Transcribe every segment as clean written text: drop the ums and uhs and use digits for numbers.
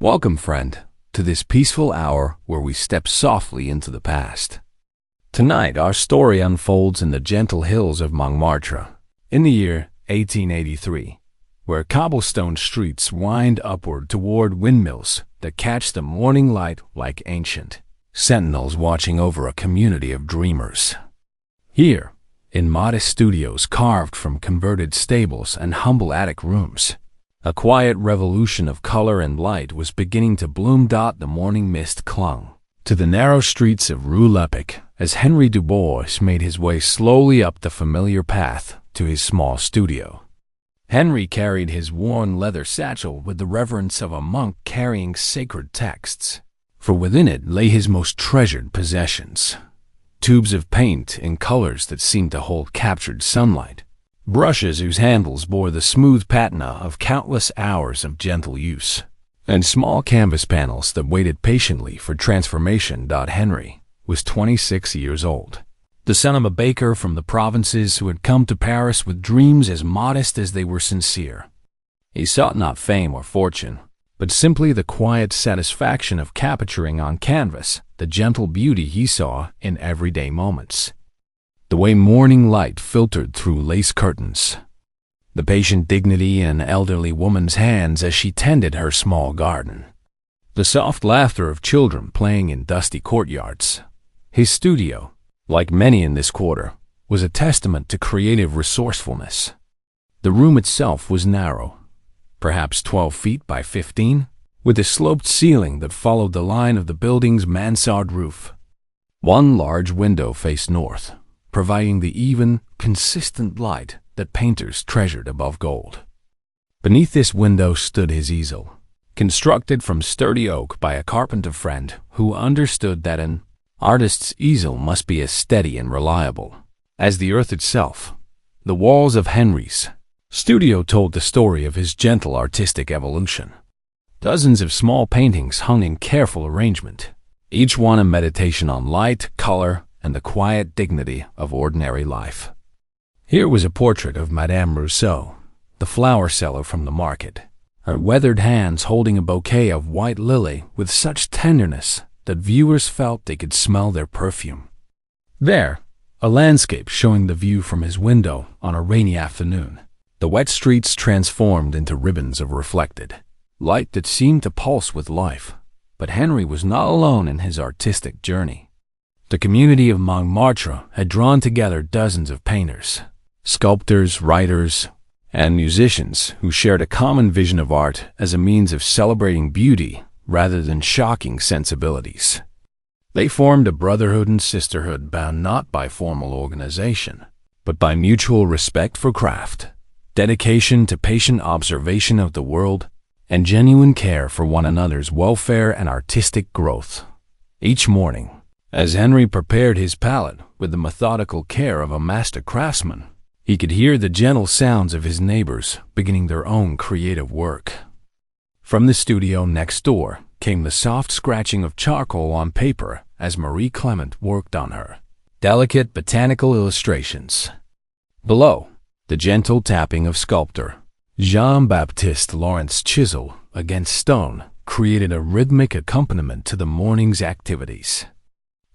Welcome, friend, to this peaceful hour where we step softly into the past. Tonight, our story unfolds in the gentle hills of Montmartre, in the year 1883, where cobblestone streets wind upward toward windmills that catch the morning light like ancient sentinels watching over a community of dreamers. Here, in modest studios carved from converted stables and humble attic rooms, a quiet revolution of color and light was beginning to bloom. The morning mist clung to the narrow streets of Rue Lepic as Henry Dubois made his way slowly up the familiar path to his small studio. Henry carried his worn leather satchel with the reverence of a monk carrying sacred texts, for within it lay his most treasured possessions: tubes of paint in colors that seemed to hold captured sunlight, brushes whose handles bore the smooth patina of countless hours of gentle use, and small canvas panels that waited patiently for transformation. Henry was 26 years old, the son of a baker from the provinces who had come to Paris with dreams as modest as they were sincere. He sought not fame or fortune, but simply the quiet satisfaction of capturing on canvas the gentle beauty he saw in everyday moments. The way morning light filtered through lace curtains, the patient dignity in an elderly woman's hands as she tended her small garden, the soft laughter of children playing in dusty courtyards. His studio, like many in this quarter, was a testament to creative resourcefulness. The room itself was narrow, perhaps 12 feet by 15, with a sloped ceiling that followed the line of the building's mansard roof. One large window faced north, providing the even, consistent light that painters treasured above gold. Beneath this window stood his easel, constructed from sturdy oak by a carpenter friend who understood that an artist's easel must be as steady and reliable as the earth itself. The walls of Henry's studio told the story of his gentle artistic evolution. Dozens of small paintings hung in careful arrangement, each one a meditation on light, color, and the quiet dignity of ordinary life. Here was a portrait of Madame Rousseau, the flower seller from the market, her weathered hands holding a bouquet of white lily with such tenderness that viewers felt they could smell their perfume. There, a landscape showing the view from his window on a rainy afternoon, the wet streets transformed into ribbons of reflected light that seemed to pulse with life. But Henry was not alone in his artistic journey. The community of Montmartre had drawn together dozens of painters, sculptors, writers, and musicians who shared a common vision of art as a means of celebrating beauty rather than shocking sensibilities. They formed a brotherhood and sisterhood bound not by formal organization, but by mutual respect for craft, dedication to patient observation of the world, and genuine care for one another's welfare and artistic growth. Each morning, as Henry prepared his palette with the methodical care of a master craftsman, he could hear the gentle sounds of his neighbors beginning their own creative work. From the studio next door came the soft scratching of charcoal on paper as Marie Clement worked on her delicate botanical illustrations. Below, the gentle tapping of sculptor Jean-Baptiste Laurent's chisel against stone created a rhythmic accompaniment to the morning's activities.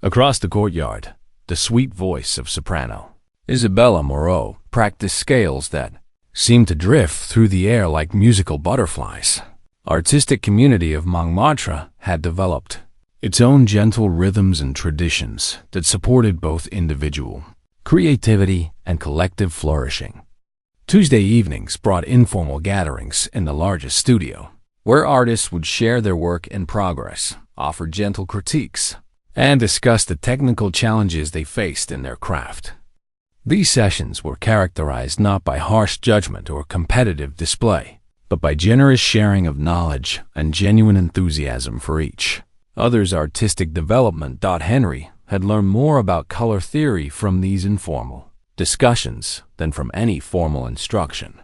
Across the courtyard, the sweet voice of soprano Isabella Moreau practiced scales that seemed to drift through the air like musical butterflies. Artistic community of Montmartre had developed its own gentle rhythms and traditions that supported both individual creativity and collective flourishing. Tuesday evenings brought informal gatherings in the largest studio, where artists would share their work in progress, offer gentle critiques, and discuss the technical challenges they faced in their craft. These sessions were characterized not by harsh judgment or competitive display, but by generous sharing of knowledge and genuine enthusiasm for each other's artistic development. Henry had learned more about color theory from these informal discussions than from any formal instruction.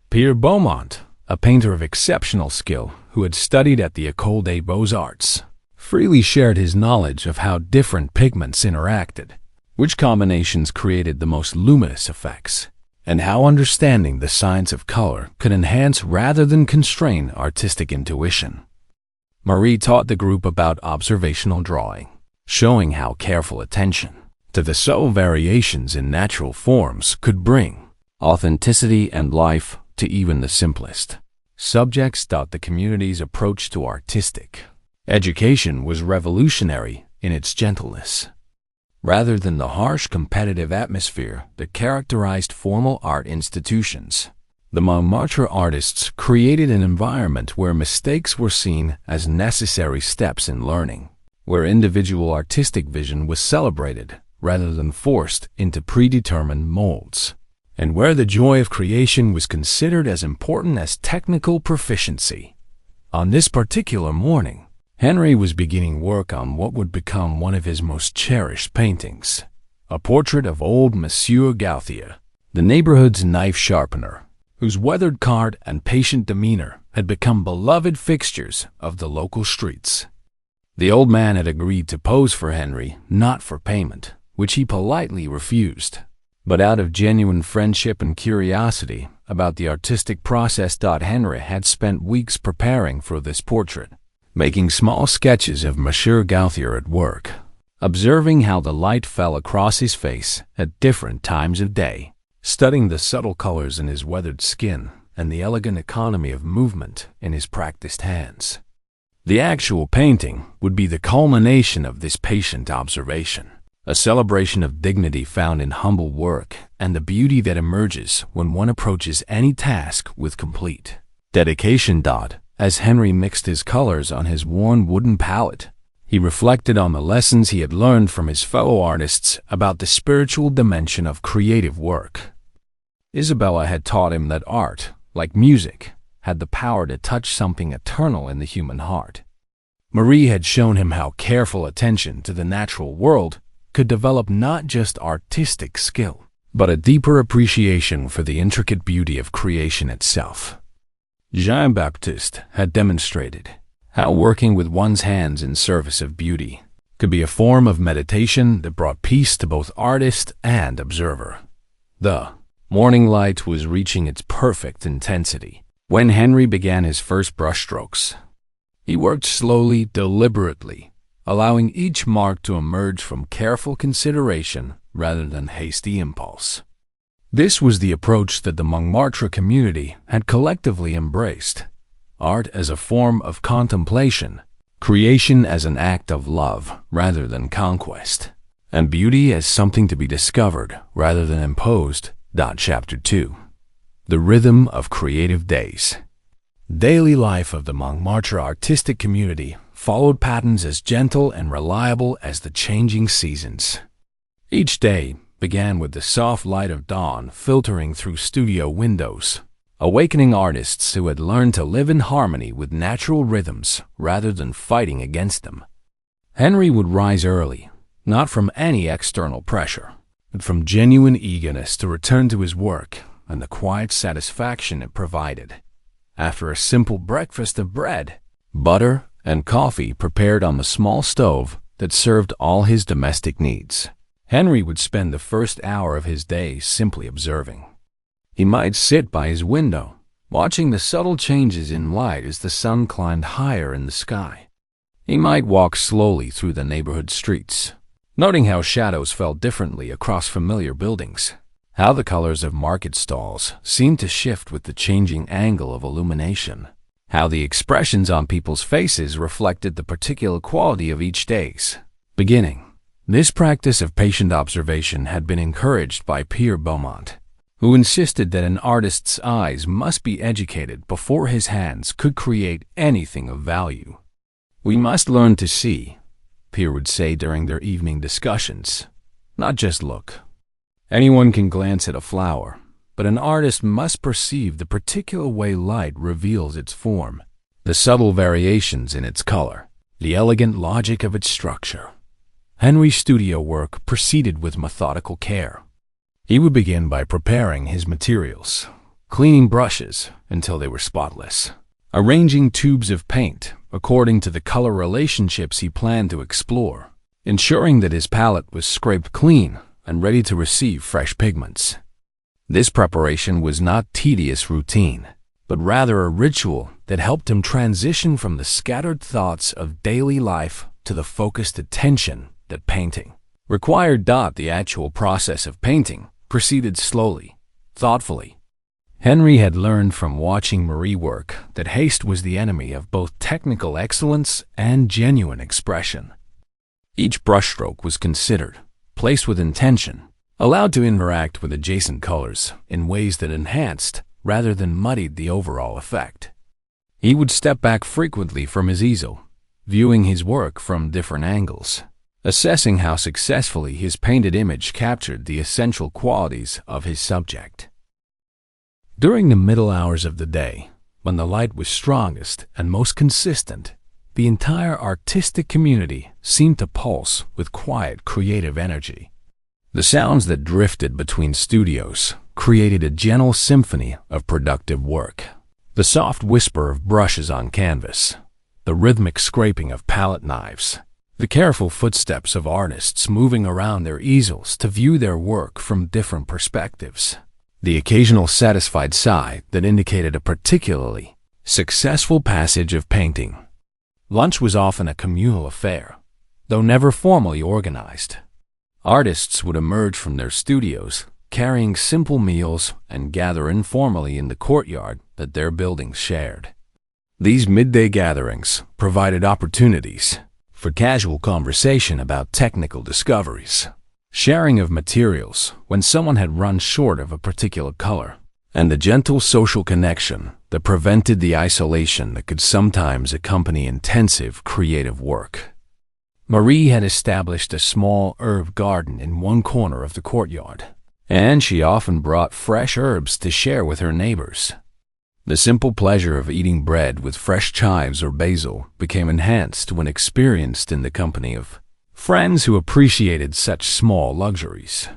Pierre Beaumont, a painter of exceptional skill who had studied at the École des Beaux-Arts, freely shared his knowledge of how different pigments interacted, which combinations created the most luminous effects, and how understanding the science of color could enhance rather than constrain artistic intuition. Marie taught the group about observational drawing, showing how careful attention to the subtle variations in natural forms could bring authenticity and life to even the simplest subjects. The community's approach to artistic education was revolutionary in its gentleness. Rather than the harsh competitive atmosphere that characterized formal art institutions, the Montmartre artists created an environment where mistakes were seen as necessary steps in learning, where individual artistic vision was celebrated rather than forced into predetermined molds, and where the joy of creation was considered as important as technical proficiency. On this particular morning, Henry was beginning work on what would become one of his most cherished paintings, a portrait of old Monsieur Gauthier, the neighborhood's knife sharpener, whose weathered card and patient demeanor had become beloved fixtures of the local streets. The old man had agreed to pose for Henry, not for payment, which he politely refused, but out of genuine friendship and curiosity about the artistic process. Henry had spent weeks preparing for this portrait, making small sketches of Monsieur Gauthier at work, observing how the light fell across his face at different times of day, studying the subtle colors in his weathered skin and the elegant economy of movement in his practiced hands. The actual painting would be the culmination of this patient observation, a celebration of dignity found in humble work and the beauty that emerges when one approaches any task with complete dedication. As Henry mixed his colors on his worn wooden palette, he reflected on the lessons he had learned from his fellow artists about the spiritual dimension of creative work. Isabella had taught him that art, like music, had the power to touch something eternal in the human heart. Marie had shown him how careful attention to the natural world could develop not just artistic skill, but a deeper appreciation for the intricate beauty of creation itself. Jean-Baptiste had demonstrated how working with one's hands in service of beauty could be a form of meditation that brought peace to both artist and observer. The morning light was reaching its perfect intensity when Henry began his first brushstrokes. He worked slowly, deliberately, allowing each mark to emerge from careful consideration rather than hasty impulse. This was the approach that the Montmartre community had collectively embraced: art as a form of contemplation, creation as an act of love rather than conquest, and beauty as something to be discovered rather than imposed. Chapter 2. The Rhythm of Creative Days. Daily life of the Montmartre artistic community followed patterns as gentle and reliable as the changing seasons. Each day began with the soft light of dawn filtering through studio windows, awakening artists who had learned to live in harmony with natural rhythms rather than fighting against them. Henry would rise early, not from any external pressure, but from genuine eagerness to return to his work and the quiet satisfaction it provided. After a simple breakfast of bread, butter, and coffee prepared on the small stove that served all his domestic needs, Henry would spend the first hour of his day simply observing. He might sit by his window, watching the subtle changes in light as the sun climbed higher in the sky. He might walk slowly through the neighborhood streets, noting how shadows fell differently across familiar buildings, how the colors of market stalls seemed to shift with the changing angle of illumination, how the expressions on people's faces reflected the particular quality of each day's beginning. This practice of patient observation had been encouraged by Pierre Beaumont, who insisted that an artist's eyes must be educated before his hands could create anything of value. "We must learn to see," Pierre would say during their evening discussions, "not just look. Anyone can glance at a flower, but an artist must perceive the particular way light reveals its form, the subtle variations in its color, the elegant logic of its structure." Henry's studio work proceeded with methodical care. He would begin by preparing his materials, cleaning brushes until they were spotless, arranging tubes of paint according to the color relationships he planned to explore, ensuring that his palette was scraped clean and ready to receive fresh pigments. This preparation was not tedious routine. but rather a ritual that helped him transition from the scattered thoughts of daily life to the focused attention that painting required. The actual process of painting proceeded slowly, thoughtfully. Henry had learned from watching Marie work that haste was the enemy of both technical excellence and genuine expression. Each brushstroke was considered, placed with intention, allowed to interact with adjacent colors in ways that enhanced rather than muddied the overall effect. He would step back frequently from his easel, viewing his work from different angles, assessing how successfully his painted image captured the essential qualities of his subject. During the middle hours of the day, when the light was strongest and most consistent, the entire artistic community seemed to pulse with quiet, creative energy. The sounds that drifted between studios created a gentle symphony of productive work. The soft whisper of brushes on canvas, the rhythmic scraping of palette knives, the careful footsteps of artists moving around their easels to view their work from different perspectives, the occasional satisfied sigh that indicated a particularly successful passage of painting. Lunch was often a communal affair, though never formally organized. Artists would emerge from their studios carrying simple meals and gather informally in the courtyard that their buildings shared. These midday gatherings provided opportunities for casual conversation about technical discoveries, sharing of materials when someone had run short of a particular color, and the gentle social connection that prevented the isolation that could sometimes accompany intensive creative work. Marie had established a small herb garden in one corner of the courtyard, and she often brought fresh herbs to share with her neighbors. The simple pleasure of eating bread with fresh chives or basil became enhanced when experienced in the company of friends who appreciated such small luxuries.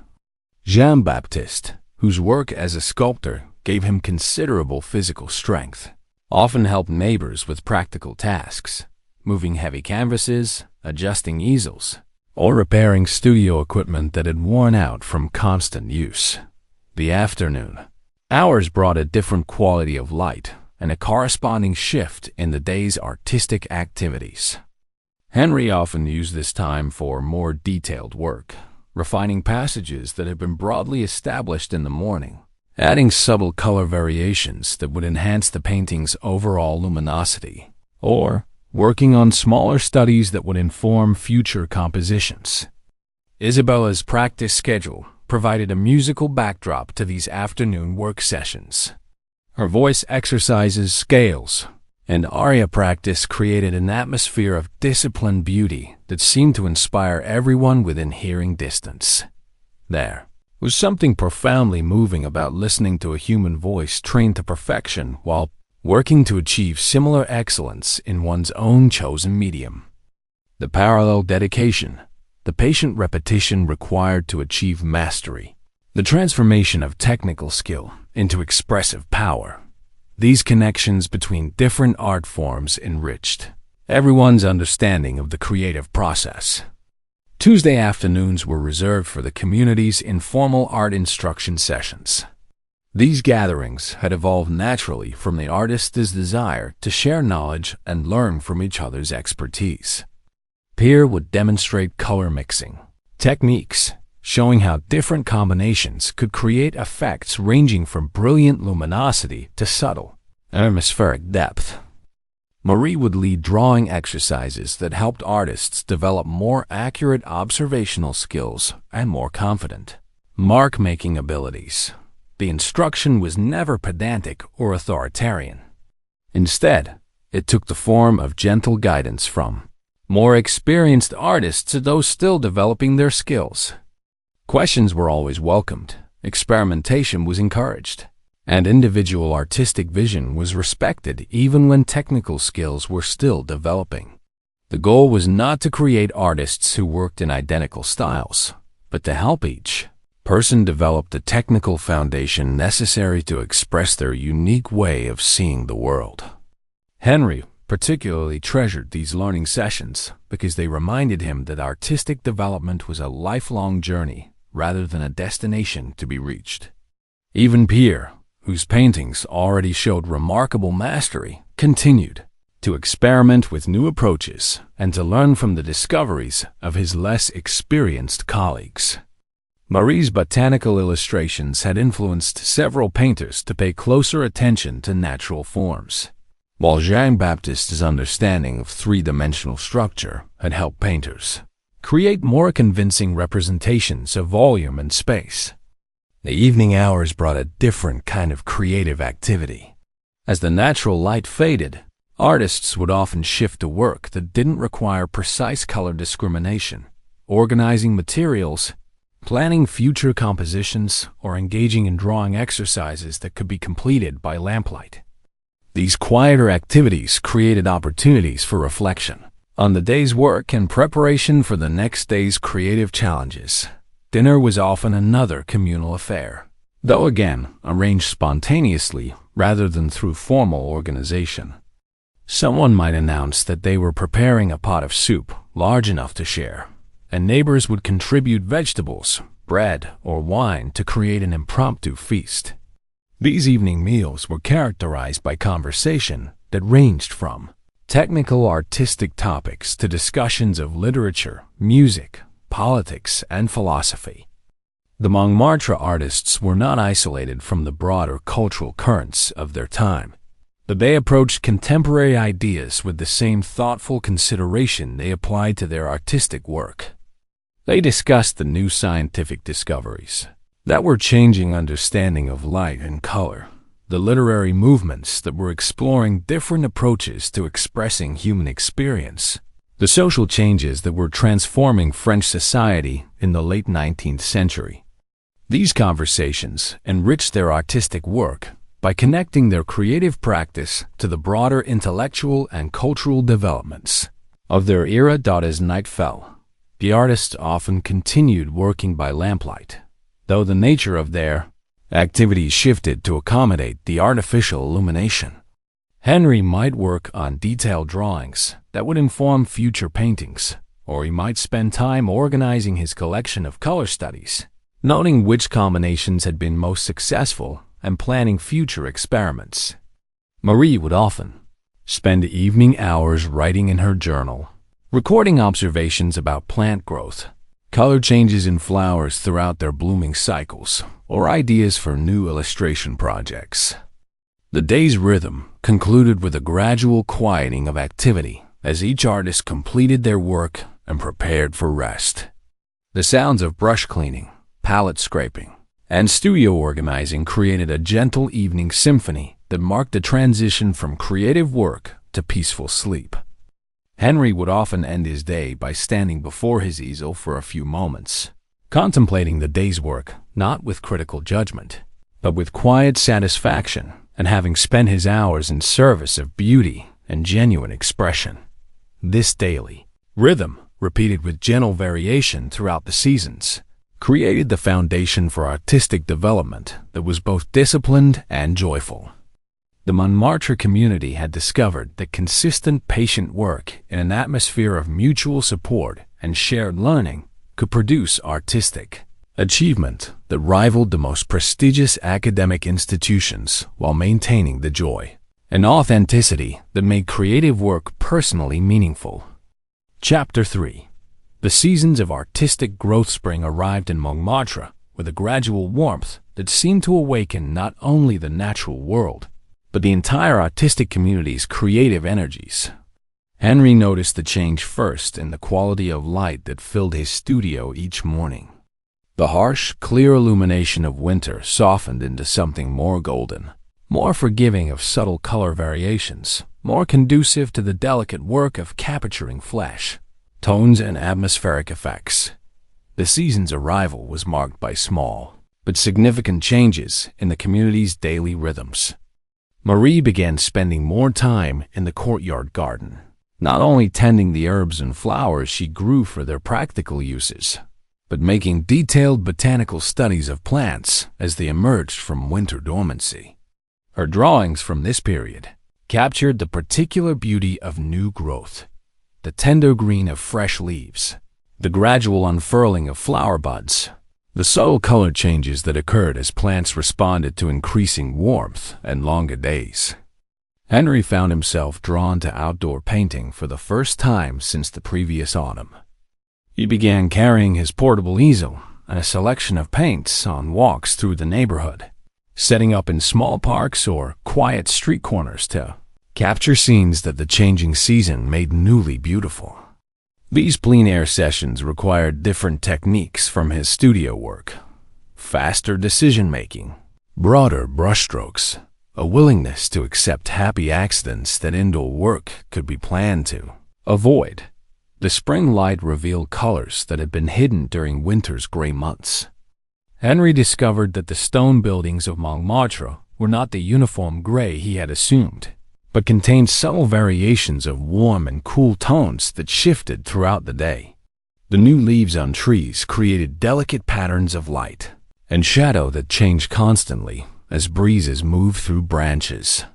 Jean-Baptiste, whose work as a sculptor gave him considerable physical strength, often helped neighbors with practical tasks, moving heavy canvases, adjusting easels, or repairing studio equipment that had worn out from constant use. The afternoon hours brought a different quality of light and a corresponding shift in the day's artistic activities. Henry often used this time for more detailed work, refining passages that had been broadly established in the morning, adding subtle color variations that would enhance the painting's overall luminosity, or working on smaller studies that would inform future compositions. Isabella's practice schedule provided a musical backdrop to these afternoon work sessions. Her voice exercises, scales, and aria practice created an atmosphere of disciplined beauty that seemed to inspire everyone within hearing distance. There was something profoundly moving about listening to a human voice trained to perfection while working to achieve similar excellence in one's own chosen medium. The parallel dedication, the patient repetition required to achieve mastery, the transformation of technical skill into expressive power. These connections between different art forms enriched everyone's understanding of the creative process. Tuesday afternoons were reserved for the community's informal art instruction sessions. These gatherings had evolved naturally from the artist's desire to share knowledge and learn from each other's expertise. Pierre would demonstrate color mixing techniques, showing how different combinations could create effects ranging from brilliant luminosity to subtle, atmospheric depth. Marie would lead drawing exercises that helped artists develop more accurate observational skills and more confident mark-making abilities. The instruction was never pedantic or authoritarian. Instead, it took the form of gentle guidance from more experienced artists to those still developing their skills. Questions were always welcomed, experimentation was encouraged, and individual artistic vision was respected even when technical skills were still developing. The goal was not to create artists who worked in identical styles, but to help each person develop the technical foundation necessary to express their unique way of seeing the world. Henry particularly treasured these learning sessions because they reminded him that artistic development was a lifelong journey rather than a destination to be reached. Even Pierre, whose paintings already showed remarkable mastery, continued to experiment with new approaches and to learn from the discoveries of his less experienced colleagues. Marie's botanical illustrations had influenced several painters to pay closer attention to natural forms, while Jean-Baptiste's understanding of three-dimensional structure had helped painters create more convincing representations of volume and space. The evening hours brought a different kind of creative activity. As the natural light faded, artists would often shift to work that didn't require precise color discrimination, organizing materials, planning future compositions, or engaging in drawing exercises that could be completed by lamplight. These quieter activities created opportunities for reflection on the day's work and preparation for the next day's creative challenges. Dinner was often another communal affair, though again arranged spontaneously rather than through formal organization. Someone might announce that they were preparing a pot of soup large enough to share, and neighbors would contribute vegetables, bread, or wine to create an impromptu feast. These evening meals were characterized by conversation that ranged from technical artistic topics to discussions of literature, music, politics, and philosophy. The Montmartre artists were not isolated from the broader cultural currents of their time, but they approached contemporary ideas with the same thoughtful consideration they applied to their artistic work. They discussed the new scientific discoveries that were changing understanding of light and color, the literary movements that were exploring different approaches to expressing human experience, the social changes that were transforming French society in the late 19th century. These conversations enriched their artistic work by connecting their creative practice to the broader intellectual and cultural developments of their era. As night fell, the artists often continued working by lamplight, though the nature of their activities shifted to accommodate the artificial illumination. Henry might work on detailed drawings that would inform future paintings, or he might spend time organizing his collection of color studies, noting which combinations had been most successful and planning future experiments. Marie would often spend evening hours writing in her journal, recording observations about plant growth, color changes in flowers throughout their blooming cycles, or ideas for new illustration projects. The day's rhythm concluded with a gradual quieting of activity as each artist completed their work and prepared for rest. The sounds of brush cleaning, palette scraping, and studio organizing created a gentle evening symphony that marked the transition from creative work to peaceful sleep. Henry would often end his day by standing before his easel for a few moments, contemplating the day's work not with critical judgment, but with quiet satisfaction, and having spent his hours in service of beauty and genuine expression. This daily rhythm, repeated with gentle variation throughout the seasons, created the foundation for artistic development that was both disciplined and joyful. The Montmartre community had discovered that consistent, patient work in an atmosphere of mutual support and shared learning could produce artistic achievement that rivaled the most prestigious academic institutions while maintaining the joy and authenticity that made creative work personally meaningful. Chapter 3. The seasons of artistic growth spring arrived in Montmartre with a gradual warmth that seemed to awaken not only the natural world, but the entire artistic community's creative energies. Henry noticed the change first in the quality of light that filled his studio each morning. The harsh, clear illumination of winter softened into something more golden, more forgiving of subtle color variations, more conducive to the delicate work of capturing flesh, tones, and atmospheric effects. The season's arrival was marked by small but significant changes in the community's daily rhythms. Marie began spending more time in the courtyard garden, not only tending the herbs and flowers she grew for their practical uses, but making detailed botanical studies of plants as they emerged from winter dormancy. Her drawings from this period captured the particular beauty of new growth, the tender green of fresh leaves, the gradual unfurling of flower buds, The subtle color changes that occurred as plants responded to increasing warmth and longer days. Henry found himself drawn to outdoor painting for the first time since the previous autumn. He began carrying his portable easel and a selection of paints on walks through the neighborhood, setting up in small parks or quiet street corners to capture scenes that the changing season made newly beautiful. These plein-air sessions required different techniques from his studio work: faster decision-making, broader brushstrokes, a willingness to accept happy accidents that indoor work could be planned to avoid. The spring light revealed colors that had been hidden during winter's gray months. Henry discovered that the stone buildings of Montmartre were not the uniform gray he had assumed, but contained subtle variations of warm and cool tones that shifted throughout the day. The new leaves on trees created delicate patterns of light and shadow that changed constantly as breezes moved through branches.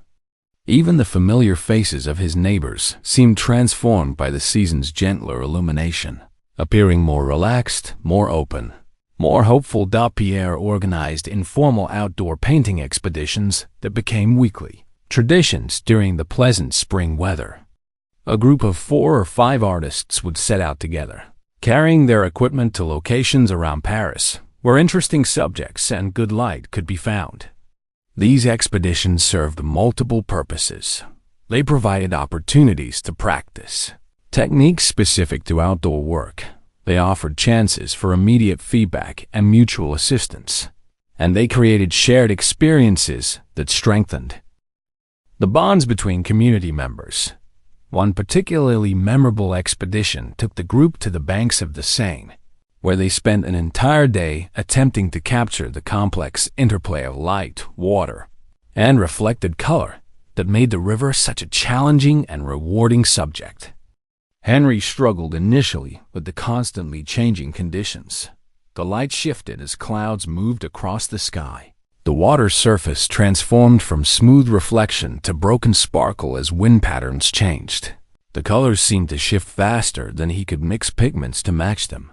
Even the familiar faces of his neighbors seemed transformed by the season's gentler illumination, appearing more relaxed, more open, more hopeful. Pierre organized informal outdoor painting expeditions that became weekly traditions during the pleasant spring weather. A group of 4 or 5 artists would set out together, carrying their equipment to locations around Paris where interesting subjects and good light could be found. These expeditions served multiple purposes. They provided opportunities to practice techniques specific to outdoor work. They offered chances for immediate feedback and mutual assistance, and they created shared experiences that strengthened the bonds between community members. One particularly memorable expedition took the group to the banks of the Seine, where they spent an entire day attempting to capture the complex interplay of light, water, and reflected color that made the river such a challenging and rewarding subject. Henry struggled initially with the constantly changing conditions. The light shifted as clouds moved across the sky. The water's surface transformed from smooth reflection to broken sparkle as wind patterns changed. The colors seemed to shift faster than he could mix pigments to match them.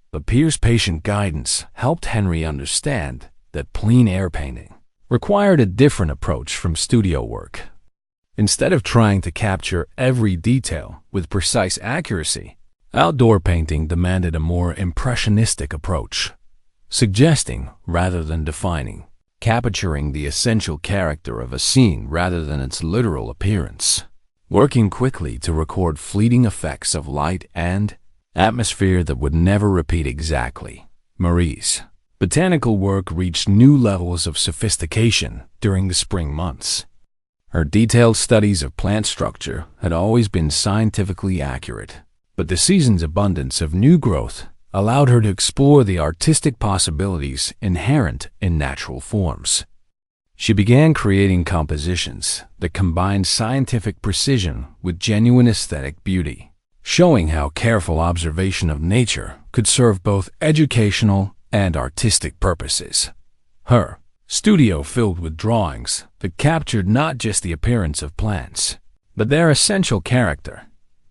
But Pierre's patient guidance helped Henry understand that plein-air painting required a different approach from studio work. Instead of trying to capture every detail with precise accuracy, outdoor painting demanded a more impressionistic approach, suggesting rather than defining, capturing the essential character of a scene rather than its literal appearance, working quickly to record fleeting effects of light and atmosphere that would never repeat exactly. Marie's botanical work reached new levels of sophistication during the spring months. Her detailed studies of plant structure had always been scientifically accurate, but the season's abundance of new growth allowed her to explore the artistic possibilities inherent in natural forms. She began creating compositions that combined scientific precision with genuine aesthetic beauty, showing how careful observation of nature could serve both educational and artistic purposes. Her studio filled with drawings that captured not just the appearance of plants, but their essential character: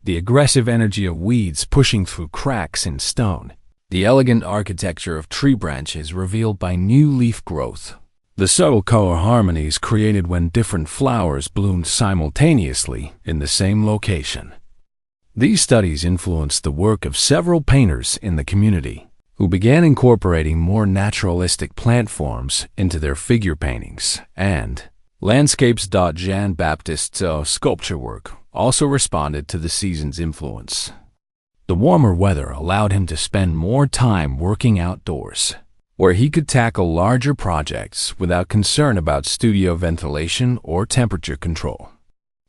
the aggressive energy of weeds pushing through cracks in stone, the elegant architecture of tree branches revealed by new leaf growth, the subtle color harmonies created when different flowers bloomed simultaneously in the same location. These studies influenced the work of several painters in the community, who began incorporating more naturalistic plant forms into their figure paintings and landscapes. Jean-Baptiste's sculpture work also responded to the season's influence. The warmer weather allowed him to spend more time working outdoors, where he could tackle larger projects without concern about studio ventilation or temperature control.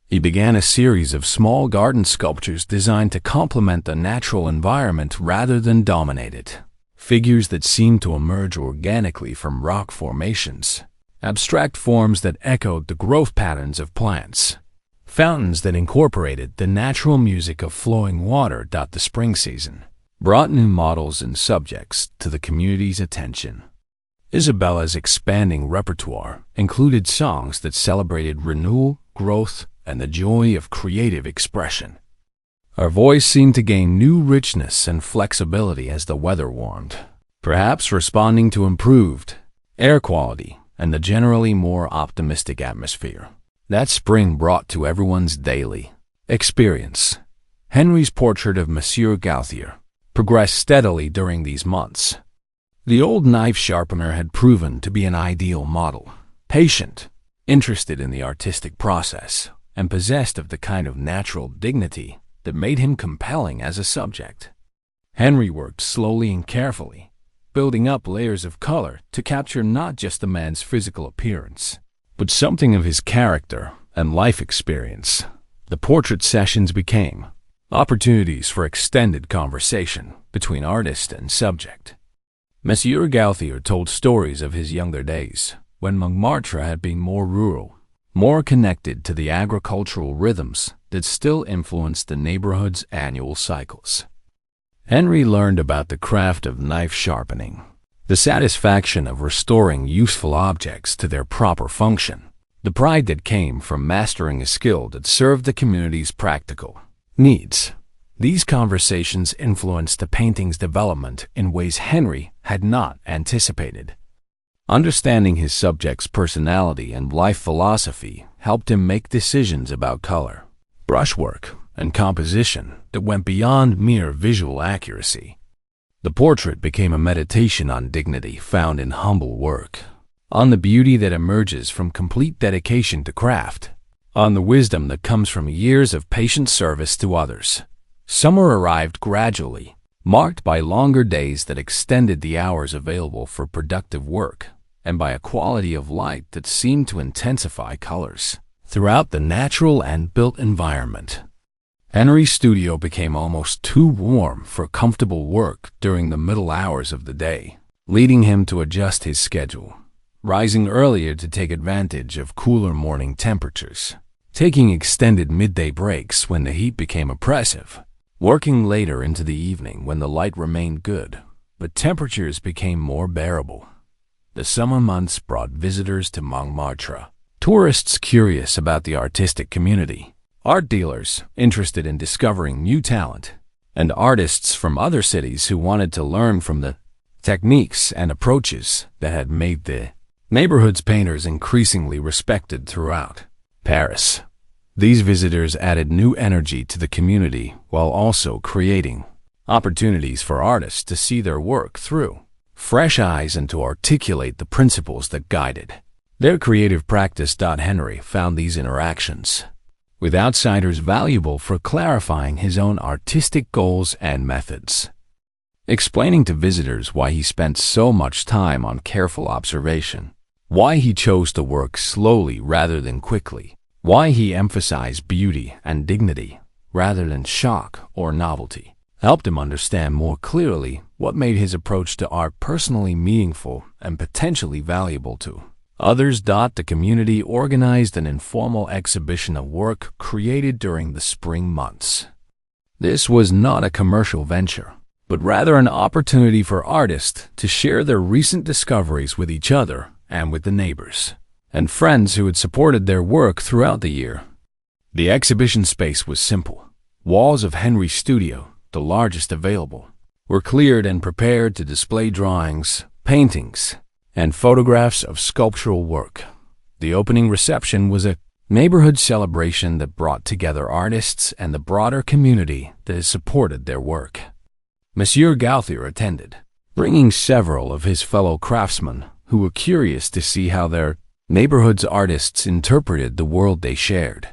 He began a series of small garden sculptures designed to complement the natural environment rather than dominate it. Figures that seemed to emerge organically from rock formations, abstract forms that echoed the growth patterns of plants, fountains that incorporated the natural music of flowing water. The spring season brought new models and subjects to the community's attention. Isabella's expanding repertoire included songs that celebrated renewal, growth, and the joy of creative expression. Her voice seemed to gain new richness and flexibility as the weather warmed. perhaps responding to improved air quality and the generally more optimistic atmosphere that spring brought to everyone's daily experience. Henry's portrait of Monsieur Gauthier progressed steadily during these months. The old knife sharpener had proven to be an ideal model, patient, interested in the artistic process, and possessed of the kind of natural dignity that made him compelling as a subject. Henry worked slowly and carefully, building up layers of color to capture not just the man's physical appearance, but something of his character and life experience. The portrait sessions became opportunities for extended conversation between artist and subject. Monsieur Gauthier told stories of his younger days, when Montmartre had been more rural, more connected to the agricultural rhythms that still influenced the neighborhood's annual cycles. Henry learned about the craft of knife sharpening, the satisfaction of restoring useful objects to their proper function, the pride that came from mastering a skill that served the community's practical needs. These conversations influenced the painting's development in ways Henry had not anticipated. Understanding his subject's personality and life philosophy helped him make decisions about color, brushwork, and composition that went beyond mere visual accuracy. The portrait became a meditation on dignity found in humble work, on the beauty that emerges from complete dedication to craft, on the wisdom that comes from years of patient service to others. Summer arrived gradually, marked by longer days that extended the hours available for productive work, and by a quality of light that seemed to intensify colors throughout the natural and built environment. Henry's studio became almost too warm for comfortable work during the middle hours of the day, leading him to adjust his schedule, rising earlier to take advantage of cooler morning temperatures, taking extended midday breaks when the heat became oppressive, working later into the evening when the light remained good, but temperatures became more bearable. The summer months brought visitors to Montmartre, tourists curious about the artistic community, art dealers interested in discovering new talent, and artists from other cities who wanted to learn from the techniques and approaches that had made the neighborhood's painters increasingly respected throughout Paris. These visitors added new energy to the community while also creating opportunities for artists to see their work through fresh eyes and to articulate the principles that guided their creative practice. Henry found these interactions with outsiders valuable for clarifying his own artistic goals and methods, explaining to visitors why he spent so much time on careful observation, why he chose to work slowly rather than quickly, why he emphasized beauty and dignity rather than shock or novelty, helped him understand more clearly what made his approach to art personally meaningful and potentially valuable to others. The community organized an informal exhibition of work created during the spring months. This was not a commercial venture, but rather an opportunity for artists to share their recent discoveries with each other and with the neighbors and friends who had supported their work throughout the year. The exhibition space was simple. Walls of Henry's studio, the largest available, were cleared and prepared to display drawings, paintings, and photographs of sculptural work. The opening reception was a neighborhood celebration that brought together artists and the broader community that has supported their work. Monsieur Gauthier attended, bringing several of his fellow craftsmen who were curious to see how their neighborhood's artists interpreted the world they shared.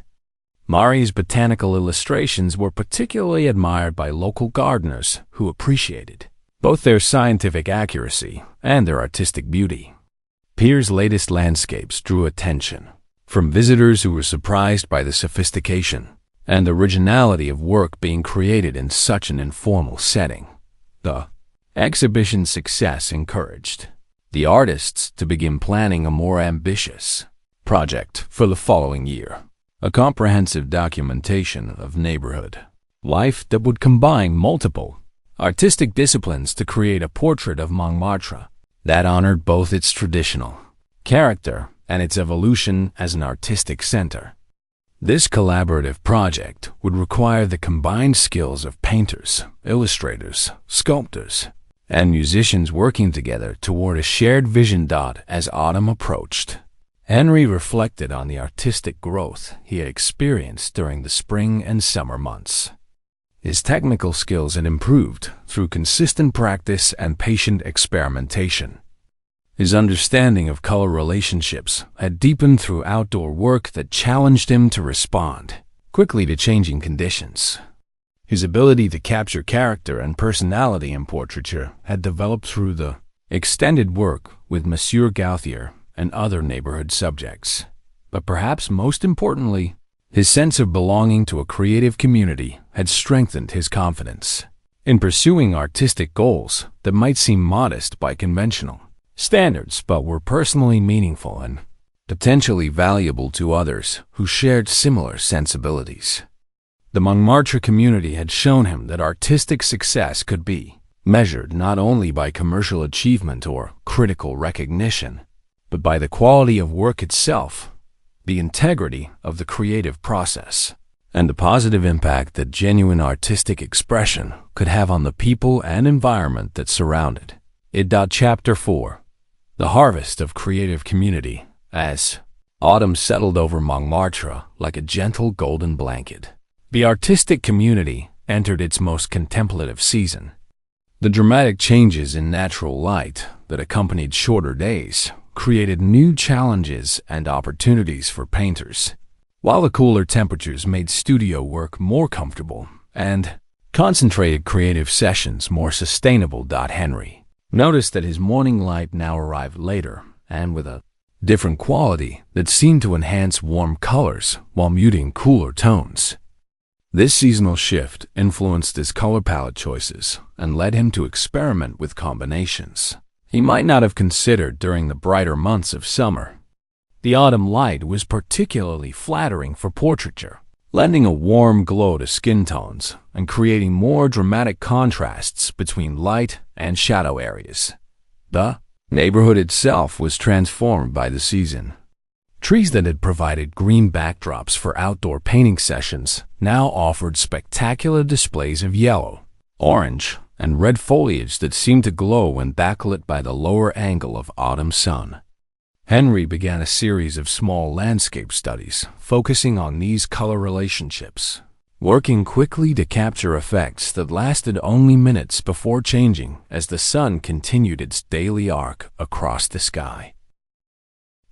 Marie's botanical illustrations were particularly admired by local gardeners who appreciated both their scientific accuracy and their artistic beauty. Pierre's latest landscapes drew attention from visitors who were surprised by the sophistication and originality of work being created in such an informal setting. The exhibition's success encouraged the artists to begin planning a more ambitious project for the following year, a comprehensive documentation of neighborhood life that would combine multiple artistic disciplines to create a portrait of Montmartre that honored both its traditional character and its evolution as an artistic center. This collaborative project would require the combined skills of painters, illustrators, sculptors, and musicians working together toward a shared vision. As autumn approached, Henry reflected on the artistic growth he had experienced during the spring and summer months. His technical skills had improved through consistent practice and patient experimentation. His understanding of color relationships had deepened through outdoor work that challenged him to respond quickly to changing conditions. His ability to capture character and personality in portraiture had developed through the extended work with Monsieur Gauthier and other neighborhood subjects. But perhaps most importantly, his sense of belonging to a creative community had strengthened his confidence in pursuing artistic goals that might seem modest by conventional standards but were personally meaningful and potentially valuable to others who shared similar sensibilities. The Montmartre community had shown him that artistic success could be measured not only by commercial achievement or critical recognition, but by the quality of work itself, the integrity of the creative process, and the positive impact that genuine artistic expression could have on the people and environment that surrounded it. Chapter 4: The Harvest of Creative Community. As autumn settled over Montmartre like a gentle golden blanket, the artistic community entered its most contemplative season. The dramatic changes in natural light that accompanied shorter days created new challenges and opportunities for painters, while the cooler temperatures made studio work more comfortable and concentrated creative sessions more sustainable. Henry noticed that his morning light now arrived later and with a different quality that seemed to enhance warm colors while muting cooler tones. This seasonal shift influenced his color palette choices and led him to experiment with combinations he might not have considered during the brighter months of summer. The autumn light was particularly flattering for portraiture, lending a warm glow to skin tones and creating more dramatic contrasts between light and shadow areas. The neighborhood itself was transformed by the season. Trees that had provided green backdrops for outdoor painting sessions now offered spectacular displays of yellow, orange, and red foliage that seemed to glow when backlit by the lower angle of autumn sun. Henry began a series of small landscape studies focusing on these color relationships, working quickly to capture effects that lasted only minutes before changing as the sun continued its daily arc across the sky.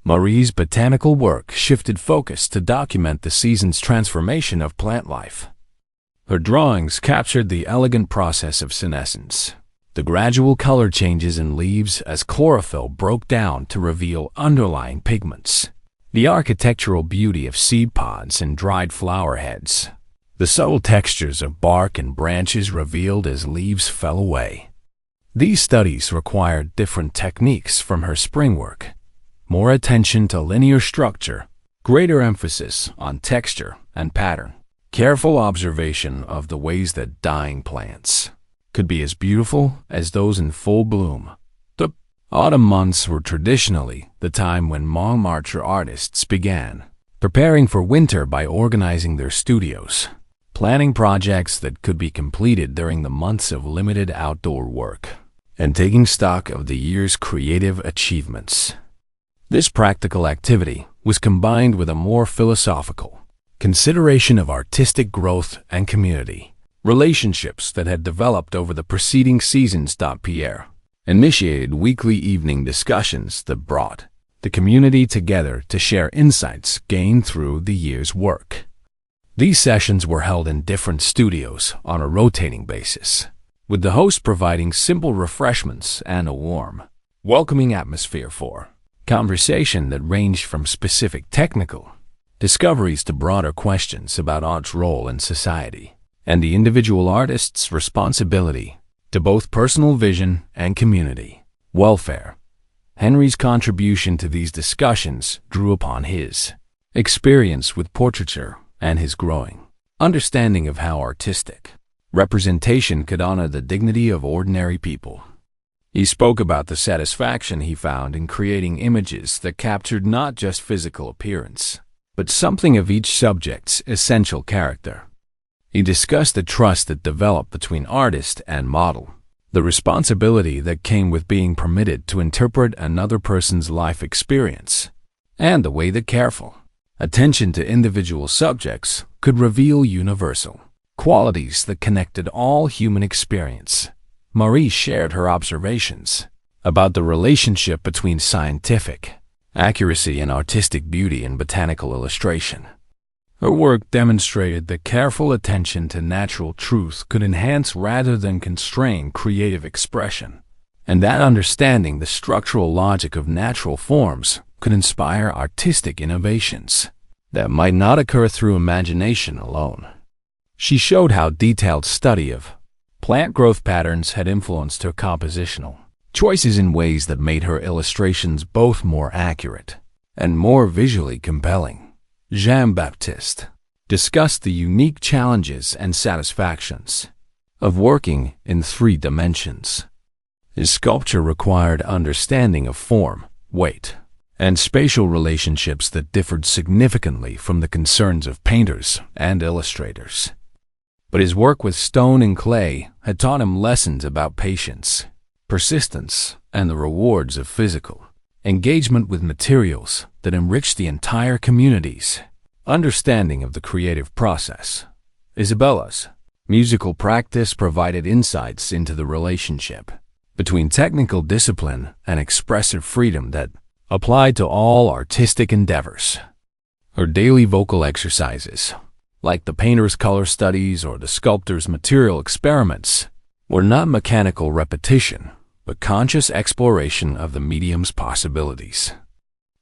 Marie's botanical work shifted focus to document the season's transformation of plant life. Her drawings captured the elegant process of senescence, the gradual color changes in leaves as chlorophyll broke down to reveal underlying pigments, the architectural beauty of seed pods and dried flower heads, the subtle textures of bark and branches revealed as leaves fell away. These studies required different techniques from her spring work: more attention to linear structure, greater emphasis on texture and pattern, careful observation of the ways that dying plants could be as beautiful as those in full bloom. The autumn months were traditionally the time when Montmartre artists began preparing for winter by organizing their studios, planning projects that could be completed during the months of limited outdoor work, and taking stock of the year's creative achievements. This practical activity was combined with a more philosophical consideration of artistic growth and community relationships that had developed over the preceding seasons. Pierre initiated weekly evening discussions that brought the community together to share insights gained through the year's work. These sessions were held in different studios on a rotating basis, with the host providing simple refreshments and a warm, welcoming atmosphere for conversation that ranged from specific technical discoveries to broader questions about art's role in society and the individual artist's responsibility to both personal vision and community welfare. Henry's contribution to these discussions drew upon his experience with portraiture and his growing understanding of how artistic representation could honor the dignity of ordinary people. He spoke about the satisfaction he found in creating images that captured not just physical appearance, but something of each subject's essential character. He discussed the trust that developed between artist and model, the responsibility that came with being permitted to interpret another person's life experience, and the way that careful attention to individual subjects could reveal universal qualities that connected all human experience. Marie shared her observations about the relationship between scientific accuracy and artistic beauty in botanical illustration. Her work demonstrated that careful attention to natural truth could enhance rather than constrain creative expression, and that understanding the structural logic of natural forms could inspire artistic innovations that might not occur through imagination alone. She showed how detailed study of plant growth patterns had influenced her compositional choices in ways that made her illustrations both more accurate and more visually compelling. Jean-Baptiste discussed the unique challenges and satisfactions of working in 3 dimensions. His sculpture required understanding of form, weight, and spatial relationships that differed significantly from the concerns of painters and illustrators. But his work with stone and clay had taught him lessons about patience, persistence, and the rewards of physical engagement with materials that enriched the entire community's understanding of the creative process. Isabella's musical practice provided insights into the relationship between technical discipline and expressive freedom that applied to all artistic endeavors. Her daily vocal exercises, like the painter's color studies or the sculptor's material experiments, were not mechanical repetition, but conscious exploration of the medium's possibilities.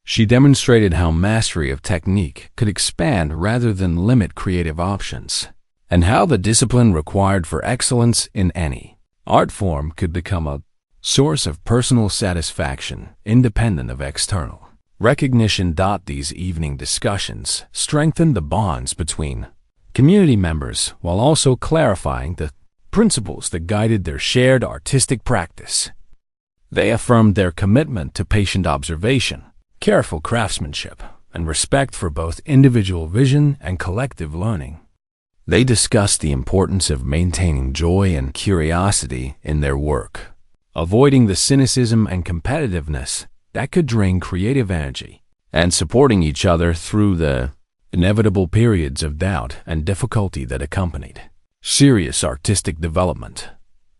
She demonstrated how mastery of technique could expand rather than limit creative options, and how the discipline required for excellence in any art form could become a source of personal satisfaction independent of external recognition. These evening discussions strengthened the bonds between community members while also clarifying the principles that guided their shared artistic practice. They affirmed their commitment to patient observation, careful craftsmanship, and respect for both individual vision and collective learning. They discussed the importance of maintaining joy and curiosity in their work, avoiding the cynicism and competitiveness that could drain creative energy, and supporting each other through the inevitable periods of doubt and difficulty that accompanied serious artistic development.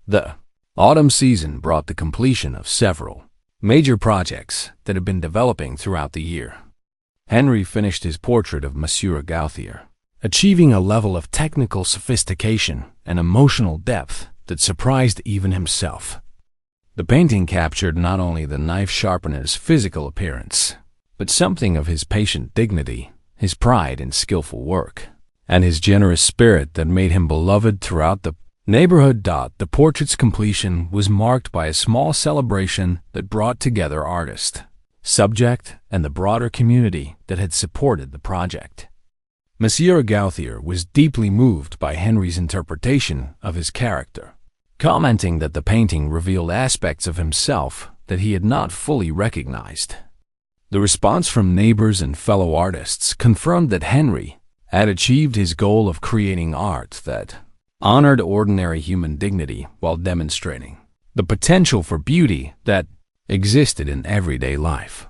The autumn season brought the completion of several major projects that had been developing throughout the year. Henry finished his portrait of Monsieur Gauthier, achieving a level of technical sophistication and emotional depth that surprised even himself. The painting captured not only the knife sharpener's physical appearance, but something of his patient dignity, his pride in skillful work, and his generous spirit that made him beloved throughout the neighborhood. The portrait's completion was marked by a small celebration that brought together artist, subject, and the broader community that had supported the project. Monsieur Gauthier was deeply moved by Henry's interpretation of his character, commenting that the painting revealed aspects of himself that he had not fully recognized. The response from neighbors and fellow artists confirmed that Henry had achieved his goal of creating art that honored ordinary human dignity while demonstrating the potential for beauty that existed in everyday life.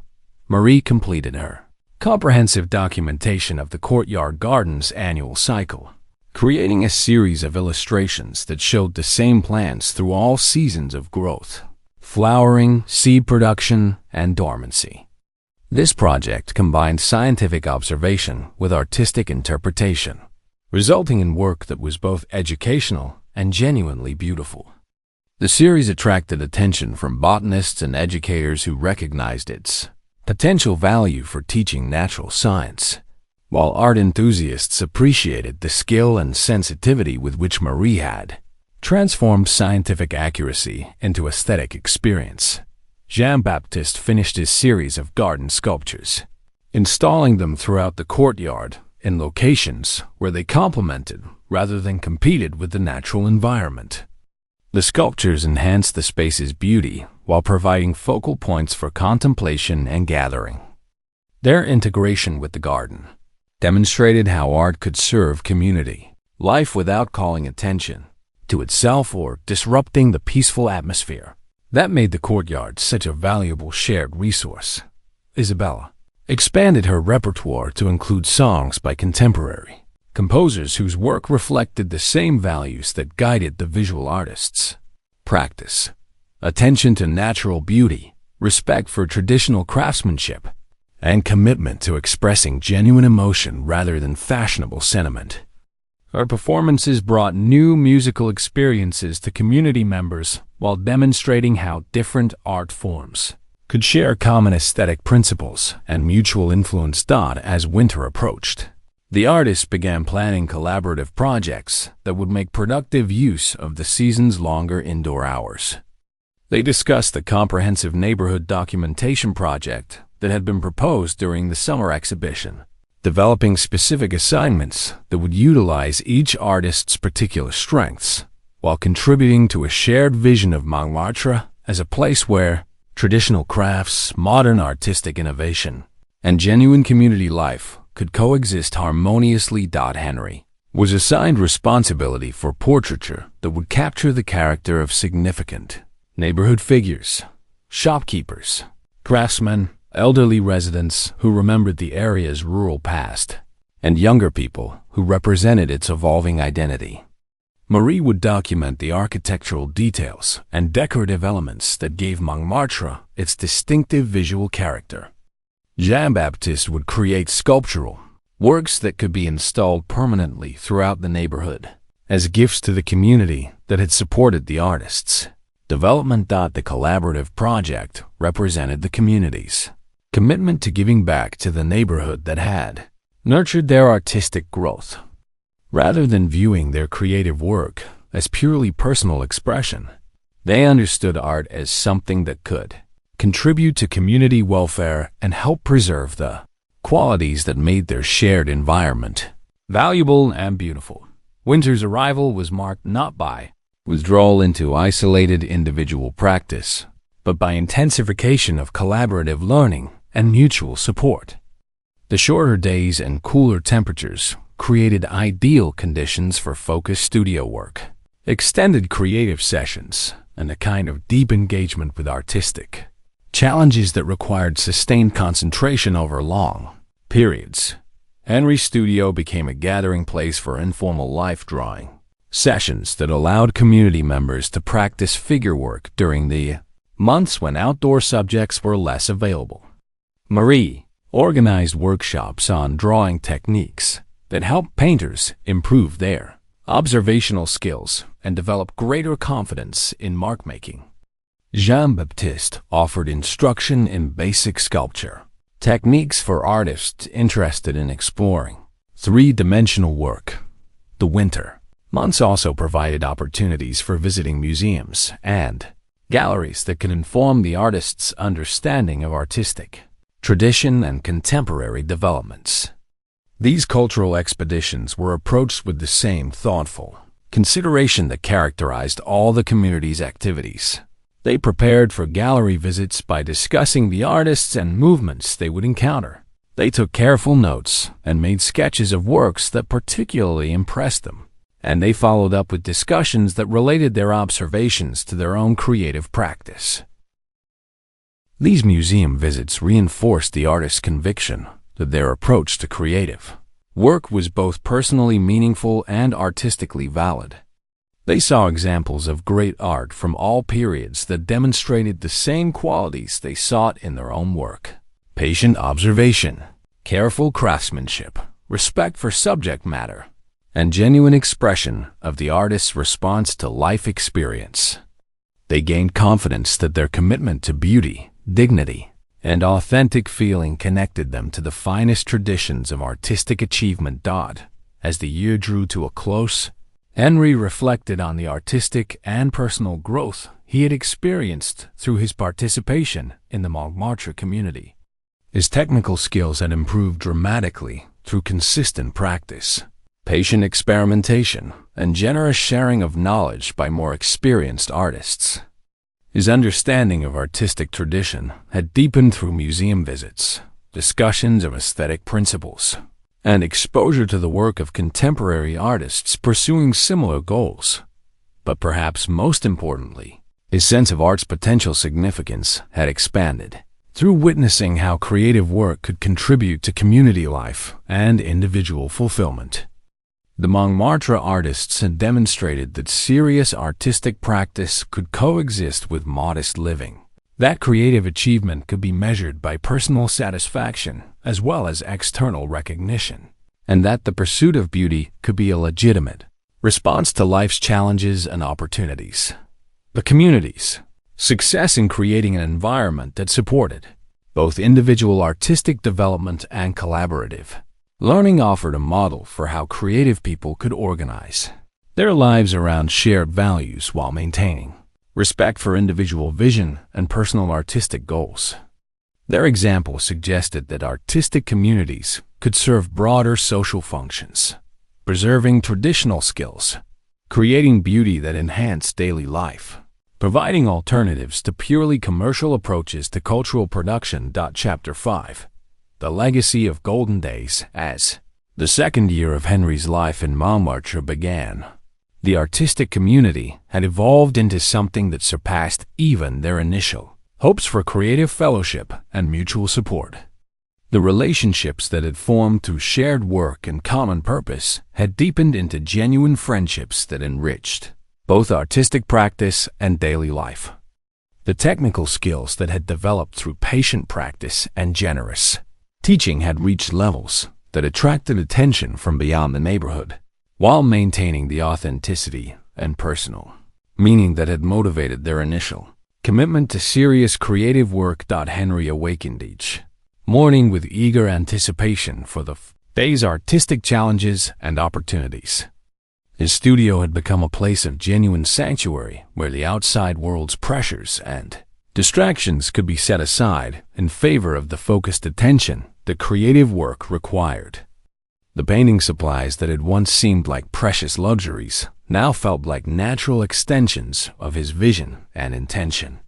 Marie completed her comprehensive documentation of the courtyard garden's annual cycle, creating a series of illustrations that showed the same plants through all seasons of growth, flowering, seed production, and dormancy. This project combined scientific observation with artistic interpretation, resulting in work that was both educational and genuinely beautiful. The series attracted attention from botanists and educators who recognized its potential value for teaching natural science, while art enthusiasts appreciated the skill and sensitivity with which Marie had transformed scientific accuracy into aesthetic experience. Jean-Baptiste finished his series of garden sculptures, installing them throughout the courtyard in locations where they complemented rather than competed with the natural environment. The sculptures enhanced the space's beauty while providing focal points for contemplation and gathering. Their integration with the garden demonstrated how art could serve community life without calling attention to itself or disrupting the peaceful atmosphere. That made the courtyard such a valuable shared resource. Isabella expanded her repertoire to include songs by contemporary composers whose work reflected the same values that guided the visual artists: practice, attention to natural beauty, respect for traditional craftsmanship, and commitment to expressing genuine emotion rather than fashionable sentiment. Her performances brought new musical experiences to community members while demonstrating how different art forms could share common aesthetic principles and mutual influence. As winter approached, the artists began planning collaborative projects that would make productive use of the season's longer indoor hours. They discussed the comprehensive neighborhood documentation project that had been proposed during the summer exhibition, developing specific assignments that would utilize each artist's particular strengths, while contributing to a shared vision of Montmartre as a place where traditional crafts, modern artistic innovation, and genuine community life could coexist harmoniously. Henry was assigned responsibility for portraiture that would capture the character of significant neighborhood figures, shopkeepers, craftsmen, elderly residents who remembered the area's rural past, and younger people who represented its evolving identity. Marie would document the architectural details and decorative elements that gave Montmartre its distinctive visual character. Jean-Baptiste would create sculptural works that could be installed permanently throughout the neighborhood as gifts to the community that had supported the artists' development. The collaborative project represented the community's commitment to giving back to the neighborhood that had nurtured their artistic growth. Rather than viewing their creative work as purely personal expression, they understood art as something that could contribute to community welfare and help preserve the qualities that made their shared environment valuable and beautiful. Winter's arrival was marked not by withdrawal into isolated individual practice, but by intensification of collaborative learning and mutual support. The shorter days and cooler temperatures created ideal conditions for focused studio work, extended creative sessions, and a kind of deep engagement with artistic challenges that required sustained concentration over long periods. Henry's studio became a gathering place for informal life drawing sessions that allowed community members to practice figure work during the months when outdoor subjects were less available. Marie organized workshops on drawing techniques that helped painters improve their observational skills and develop greater confidence in mark-making. Jean-Baptiste offered instruction in basic sculpture techniques for artists interested in exploring three-dimensional work. The winter months also provided opportunities for visiting museums and galleries that could inform the artist's understanding of artistic tradition and contemporary developments. These cultural expeditions were approached with the same thoughtful consideration that characterized all the community's activities. They prepared for gallery visits by discussing the artists and movements they would encounter. They took careful notes and made sketches of works that particularly impressed them, and they followed up with discussions that related their observations to their own creative practice. These museum visits reinforced the artist's conviction that their approach to creative work was both personally meaningful and artistically valid. They saw examples of great art from all periods that demonstrated the same qualities they sought in their own work: patient observation, careful craftsmanship, respect for subject matter, and genuine expression of the artist's response to life experience. They gained confidence that their commitment to beauty, dignity, and authentic feeling connected them to the finest traditions of artistic achievement. As the year drew to a close, Henry reflected on the artistic and personal growth he had experienced through his participation in the Montmartre community. His technical skills had improved dramatically through consistent practice, patient experimentation, and generous sharing of knowledge by more experienced artists. His understanding of artistic tradition had deepened through museum visits, discussions of aesthetic principles, and exposure to the work of contemporary artists pursuing similar goals. But perhaps most importantly, his sense of art's potential significance had expanded through witnessing how creative work could contribute to community life and individual fulfillment. The Montmartre artists had demonstrated that serious artistic practice could coexist with modest living, that creative achievement could be measured by personal satisfaction as well as external recognition, and that the pursuit of beauty could be a legitimate response to life's challenges and opportunities. The community's success in creating an environment that supported both individual artistic development and collaborative learning offered a model for how creative people could organize their lives around shared values while maintaining respect for individual vision and personal artistic goals. Their example suggested that artistic communities could serve broader social functions, preserving traditional skills, creating beauty that enhanced daily life, providing alternatives to purely commercial approaches to cultural production. Chapter 5. The Legacy of Golden Days. As the second year of Henry's life in Montmartre began, the artistic community had evolved into something that surpassed even their initial hopes for creative fellowship and mutual support. The relationships that had formed through shared work and common purpose had deepened into genuine friendships that enriched both artistic practice and daily life. The technical skills that had developed through patient practice and generous teaching had reached levels that attracted attention from beyond the neighborhood, while maintaining the authenticity and personal meaning that had motivated their initial commitment to serious creative work. Henry awakened each morning with eager anticipation for the day's artistic challenges and opportunities. His studio had become a place of genuine sanctuary where the outside world's pressures and distractions could be set aside in favor of the focused attention that creative work required. The painting supplies that had once seemed like precious luxuries now felt like natural extensions of his vision and intention.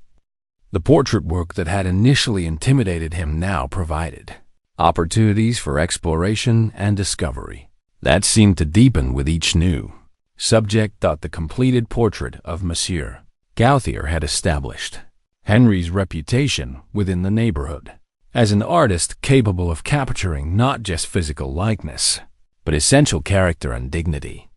The portrait work that had initially intimidated him now provided opportunities for exploration and discovery that seemed to deepen with each new subject. The completed portrait of Monsieur Gauthier had established Henry's reputation within the neighborhood as an artist capable of capturing not just physical likeness, but essential character and dignity.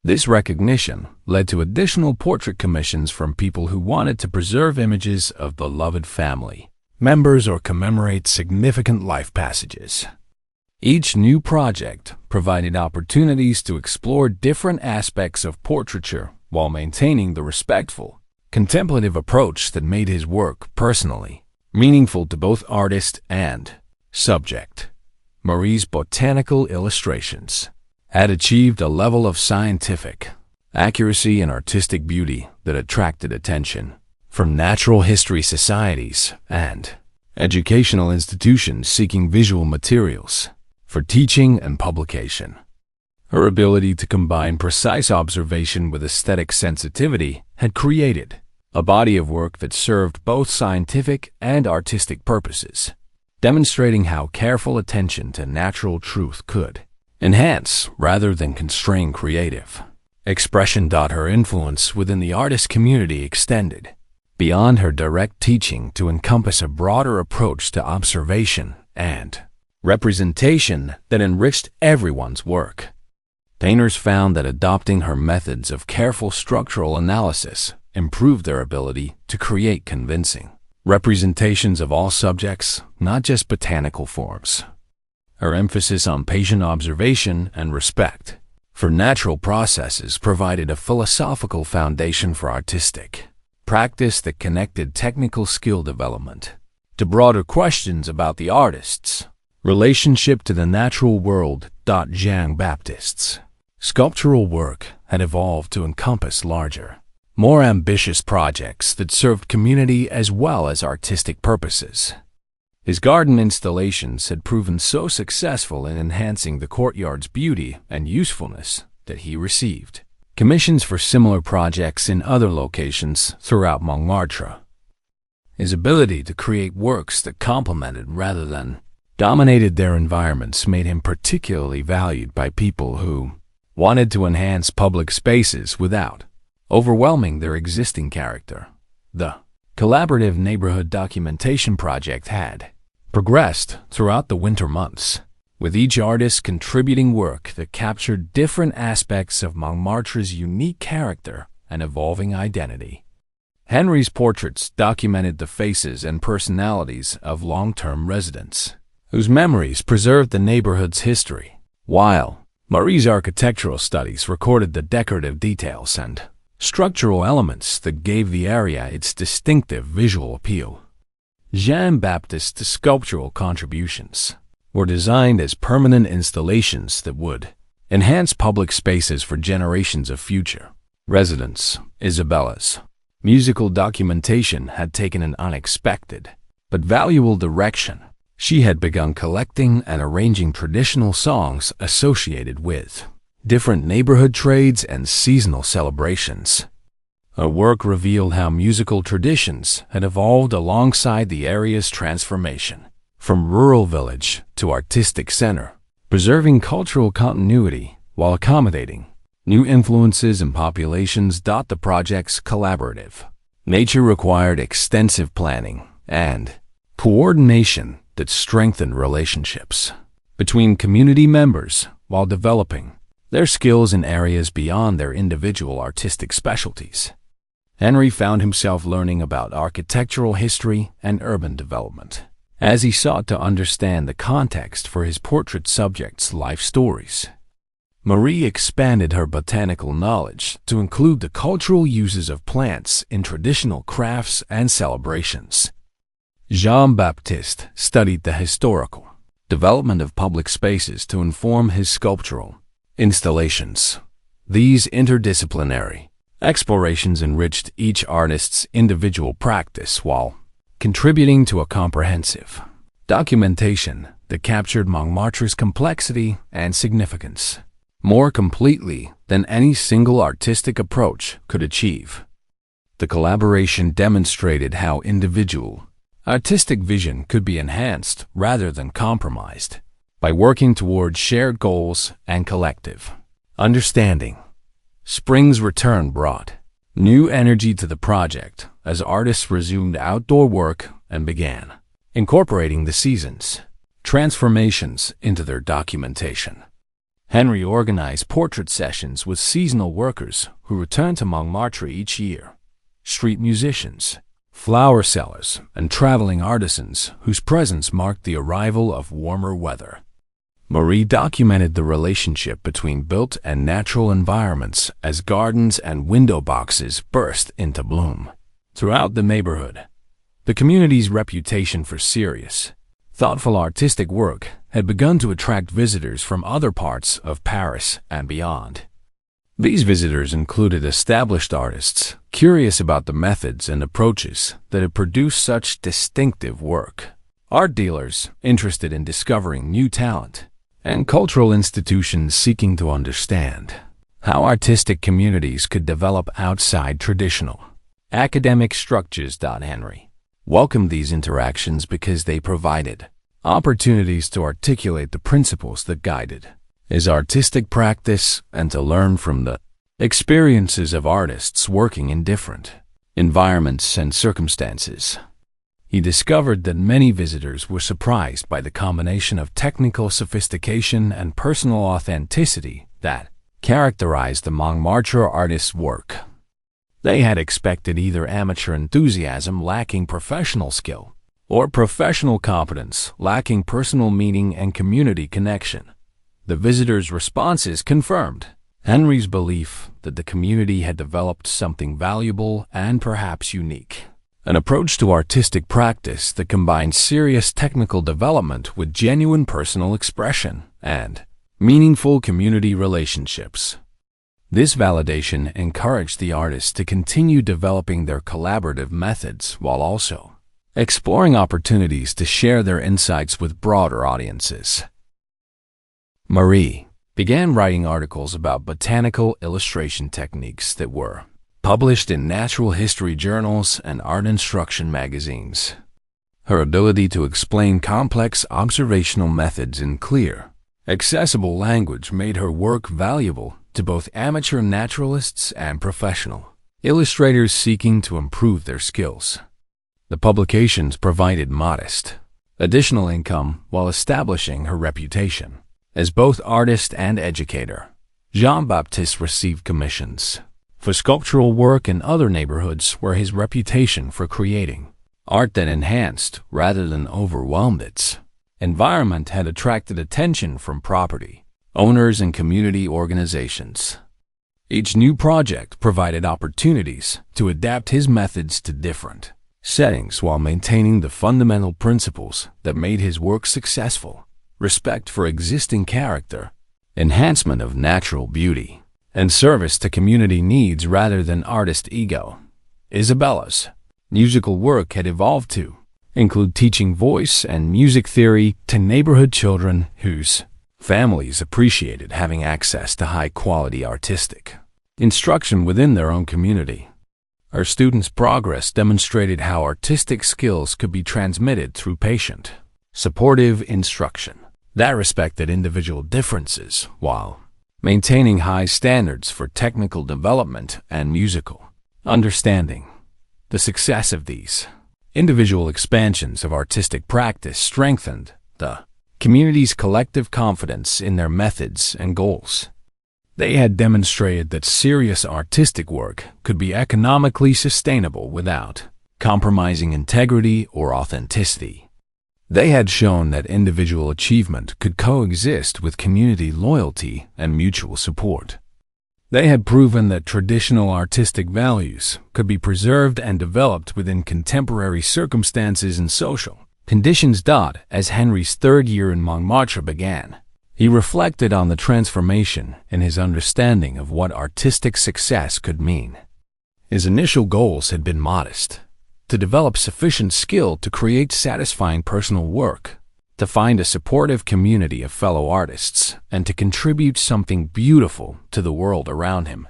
This recognition led to additional portrait commissions from people who wanted to preserve images of beloved family members or commemorate significant life passages. Each new project provided opportunities to explore different aspects of portraiture while maintaining the respectful, contemplative approach that made his work personally meaningful to both artist and subject. Marie's botanical illustrations had achieved a level of scientific accuracy and artistic beauty that attracted attention from natural history societies and educational institutions seeking visual materials for teaching and publication. Her ability to combine precise observation with aesthetic sensitivity had created a body of work that served both scientific and artistic purposes, demonstrating how careful attention to natural truth could enhance rather than constrain creative expression. Her influence within the artist community extended beyond her direct teaching to encompass a broader approach to observation and representation that enriched everyone's work. Painters found that adopting her methods of careful structural analysis improved their ability to create convincing representations of all subjects, not just botanical forms. Her emphasis on patient observation and respect for natural processes provided a philosophical foundation for artistic practice that connected technical skill development to broader questions about the artist's relationship to the natural world. Jean-Baptiste's sculptural work had evolved to encompass larger, more ambitious projects that served community as well as artistic purposes. His garden installations had proven so successful in enhancing the courtyard's beauty and usefulness that he received commissions for similar projects in other locations throughout Montmartre. His ability to create works that complemented rather than dominated their environments made him particularly valued by people who wanted to enhance public spaces without overwhelming their existing character. The collaborative neighborhood documentation project had progressed throughout the winter months, with each artist contributing work that captured different aspects of Montmartre's unique character and evolving identity. Henry's portraits documented the faces and personalities of long-term residents, whose memories preserved the neighborhood's history, while Marie's architectural studies recorded the decorative details and structural elements that gave the area its distinctive visual appeal. Jean-Baptiste's sculptural contributions were designed as permanent installations that would enhance public spaces for generations of future residents. Isabella's musical documentation had taken an unexpected but valuable direction. She had begun collecting and arranging traditional songs associated with different neighborhood trades and seasonal celebrations. Her work revealed how musical traditions had evolved alongside the area's transformation, from rural village to artistic center, preserving cultural continuity while accommodating new influences and populations. The project's collaborative nature required extensive planning and coordination that strengthened relationships between community members while developing their skills in areas beyond their individual artistic specialties. Henry found himself learning about architectural history and urban development as he sought to understand the context for his portrait subjects' life stories. Marie expanded her botanical knowledge to include the cultural uses of plants in traditional crafts and celebrations. Jean-Baptiste studied the historical development of public spaces to inform his sculptural installations. These interdisciplinary explorations enriched each artist's individual practice while contributing to a comprehensive documentation that captured Montmartre's complexity and significance more completely than any single artistic approach could achieve. The collaboration demonstrated how individual artistic vision could be enhanced rather than compromised by working towards shared goals and collective understanding. Spring's return brought new energy to the project as artists resumed outdoor work and began incorporating the season's transformations into their documentation. Henry organized portrait sessions with seasonal workers who returned to Montmartre each year, street musicians, flower sellers, and traveling artisans whose presence marked the arrival of warmer weather. Marie documented the relationship between built and natural environments as gardens and window boxes burst into bloom. Throughout the neighborhood, the community's reputation for serious, thoughtful artistic work had begun to attract visitors from other parts of Paris and beyond. These visitors included established artists curious about the methods and approaches that had produced such distinctive work, art dealers interested in discovering new talent, and cultural institutions seeking to understand how artistic communities could develop outside traditional academic structures. Henry welcomed these interactions because they provided opportunities to articulate the principles that guided his artistic practice and to learn from the experiences of artists working in different environments and circumstances. He discovered that many visitors were surprised by the combination of technical sophistication and personal authenticity that characterized the Montmartre artist's work. They had expected either amateur enthusiasm lacking professional skill or professional competence lacking personal meaning and community connection. The visitors' responses confirmed Henry's belief that the community had developed something valuable and perhaps unique, an approach to artistic practice that combined serious technical development with genuine personal expression and meaningful community relationships. This validation encouraged the artists to continue developing their collaborative methods while also exploring opportunities to share their insights with broader audiences. Marie began writing articles about botanical illustration techniques that were published in natural history journals and art instruction magazines. Her ability to explain complex observational methods in clear, accessible language made her work valuable to both amateur naturalists and professional illustrators seeking to improve their skills. The publications provided modest, additional income while establishing her reputation. As both artist and educator, Jean-Baptiste received commissions for sculptural work in other neighborhoods where his reputation for creating art that enhanced rather than overwhelmed its environment had attracted attention from property owners and community organizations. Each new project provided opportunities to adapt his methods to different settings while maintaining the fundamental principles that made his work successful: respect for existing character, enhancement of natural beauty, and service to community needs rather than artist ego. Isabella's musical work had evolved to include teaching voice and music theory to neighborhood children whose families appreciated having access to high-quality artistic instruction within their own community. Our students' progress demonstrated how artistic skills could be transmitted through patient, supportive instruction that respected individual differences while maintaining high standards for technical development and musical understanding. The success of these individual expansions of artistic practice strengthened the community's collective confidence in their methods and goals. They had demonstrated that serious artistic work could be economically sustainable without compromising integrity or authenticity. They had shown that individual achievement could coexist with community loyalty and mutual support. They had proven that traditional artistic values could be preserved and developed within contemporary circumstances and social conditions. As Henry's third year in Montmartre began, he reflected on the transformation in his understanding of what artistic success could mean. His initial goals had been modest: to develop sufficient skill to create satisfying personal work, to find a supportive community of fellow artists, and to contribute something beautiful to the world around him.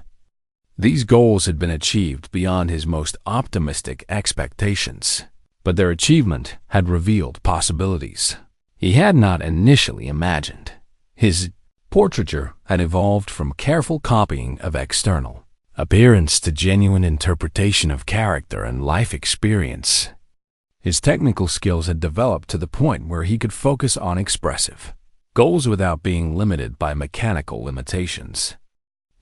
These goals had been achieved beyond his most optimistic expectations, but their achievement had revealed possibilities he had not initially imagined. His portraiture had evolved from careful copying of external appearance to genuine interpretation of character and life experience. His technical skills had developed to the point where he could focus on expressive goals without being limited by mechanical limitations.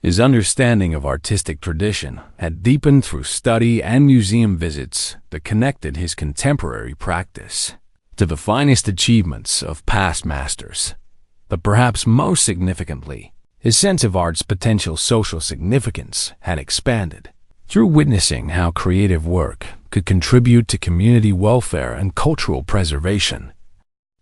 His understanding of artistic tradition had deepened through study and museum visits that connected his contemporary practice to the finest achievements of past masters. But perhaps most significantly, his sense of art's potential social significance had expanded through witnessing how creative work could contribute to community welfare and cultural preservation.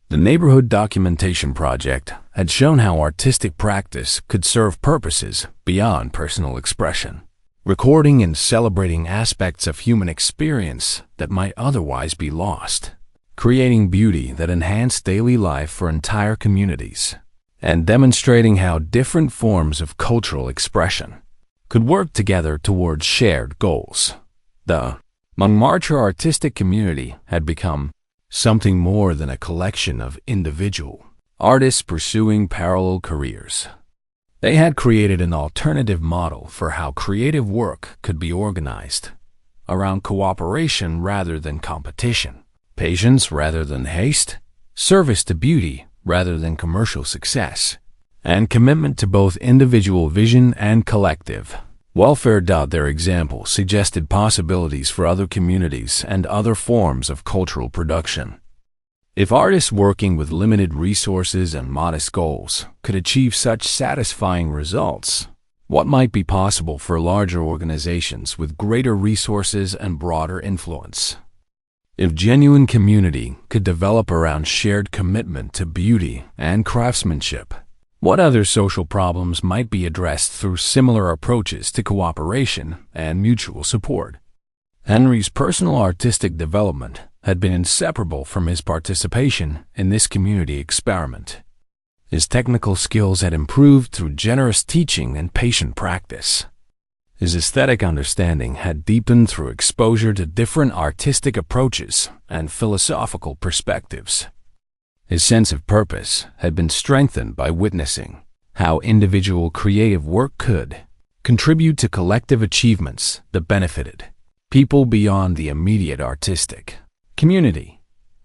The Neighborhood Documentation Project had shown how artistic practice could serve purposes beyond personal expression, recording and celebrating aspects of human experience that might otherwise be lost, creating beauty that enhanced daily life for entire communities, and demonstrating how different forms of cultural expression could work together towards shared goals. The Montmartre artistic community had become something more than a collection of individual artists pursuing parallel careers. They had created an alternative model for how creative work could be organized, around cooperation rather than competition, patience rather than haste, service to beauty rather than commercial success, and commitment to both individual vision and collective welfare. Their example suggested possibilities for other communities and other forms of cultural production. If artists working with limited resources and modest goals could achieve such satisfying results, what might be possible for larger organizations with greater resources and broader influence? If genuine community could develop around shared commitment to beauty and craftsmanship, what other social problems might be addressed through similar approaches to cooperation and mutual support? Henry's personal artistic development had been inseparable from his participation in this community experiment. His technical skills had improved through generous teaching and patient practice. His aesthetic understanding had deepened through exposure to different artistic approaches and philosophical perspectives. His sense of purpose had been strengthened by witnessing how individual creative work could contribute to collective achievements that benefited people beyond the immediate artistic community.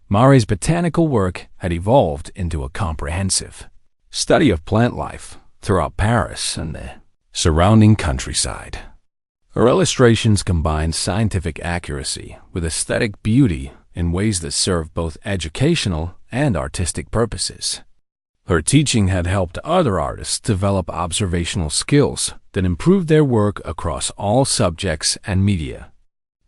Maré's botanical work had evolved into a comprehensive study of plant life throughout Paris and the surrounding countryside. Her illustrations combine scientific accuracy with aesthetic beauty in ways that serve both educational and artistic purposes. Her teaching had helped other artists develop observational skills that improved their work across all subjects and media.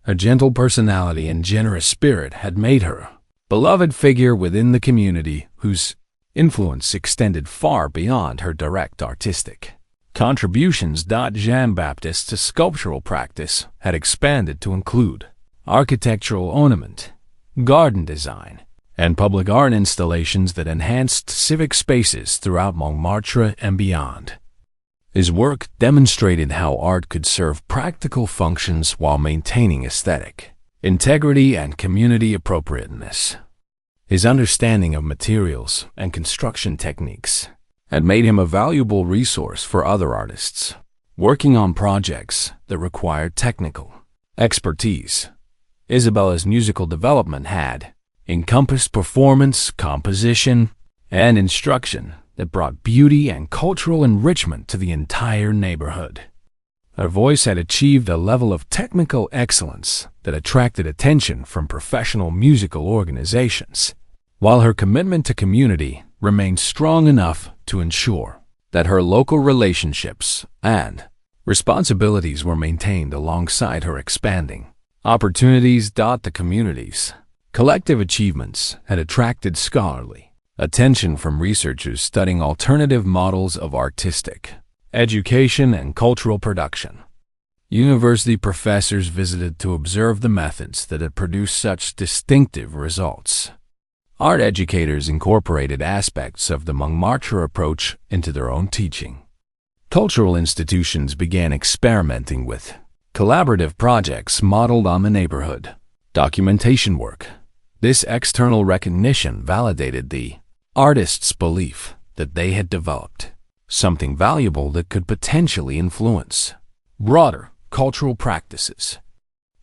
Her gentle personality and generous spirit had made her a beloved figure within the community whose influence extended far beyond her direct artistic contributions. Jean-Baptiste's sculptural practice had expanded to include architectural ornament, garden design, and public art installations that enhanced civic spaces throughout Montmartre and beyond. His work demonstrated how art could serve practical functions while maintaining aesthetic integrity and community appropriateness. His understanding of materials and construction techniques had made him a valuable resource for other artists working on projects that required technical expertise. Isabella's musical development had encompassed performance, composition, and instruction that brought beauty and cultural enrichment to the entire neighborhood. Her voice had achieved a level of technical excellence that attracted attention from professional musical organizations, while her commitment to community remained strong enough to ensure that her local relationships and responsibilities were maintained alongside her expanding opportunities. The community's collective achievements had attracted scholarly attention from researchers studying alternative models of artistic education and cultural production. University professors visited to observe the methods that had produced such distinctive results. Art educators incorporated aspects of the Montmartre approach into their own teaching. Cultural institutions began experimenting with collaborative projects modeled on the neighborhood documentation work. This external recognition validated the artists' belief that they had developed something valuable that could potentially influence broader cultural practices.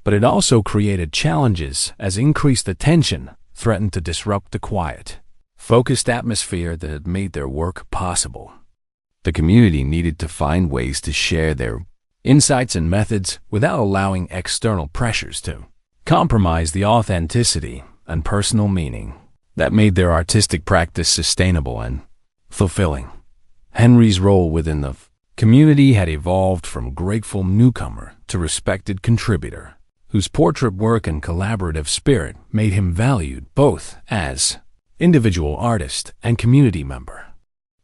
But it also created challenges as increased attention threatened to disrupt the quiet, focused atmosphere that had made their work possible. The community needed to find ways to share their insights and methods without allowing external pressures to compromise the authenticity and personal meaning that made their artistic practice sustainable and fulfilling. Henry's role within the community had evolved from grateful newcomer to respected contributor, whose portrait work and collaborative spirit made him valued both as individual artist and community member.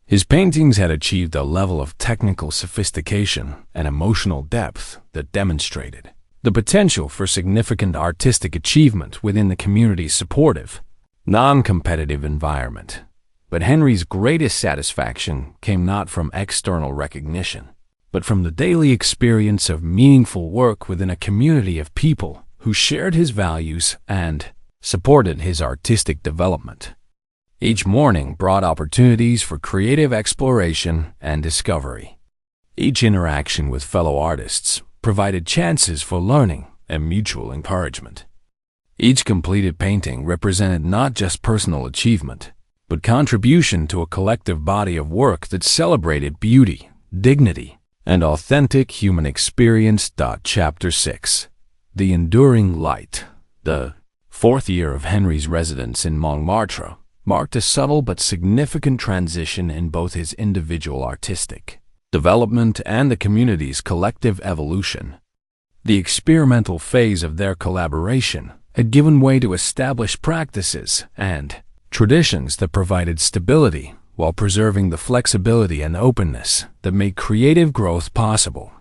His paintings had achieved a level of technical sophistication and emotional depth that demonstrated the potential for significant artistic achievement within the community's supportive, non-competitive environment. But Henry's greatest satisfaction came not from external recognition, but from the daily experience of meaningful work within a community of people who shared his values and supported his artistic development. Each morning brought opportunities for creative exploration and discovery. Each interaction with fellow artists provided chances for learning and mutual encouragement. Each completed painting represented not just personal achievement, but contribution to a collective body of work that celebrated beauty, dignity, and authentic human experience. Chapter 6. The Enduring Light. The fourth year of Henry's residence in Montmartre marked a subtle but significant transition in both his individual artistic development and the community's collective evolution. The experimental phase of their collaboration had given way to established practices and traditions that provided stability while preserving the flexibility and openness that made creative growth possible.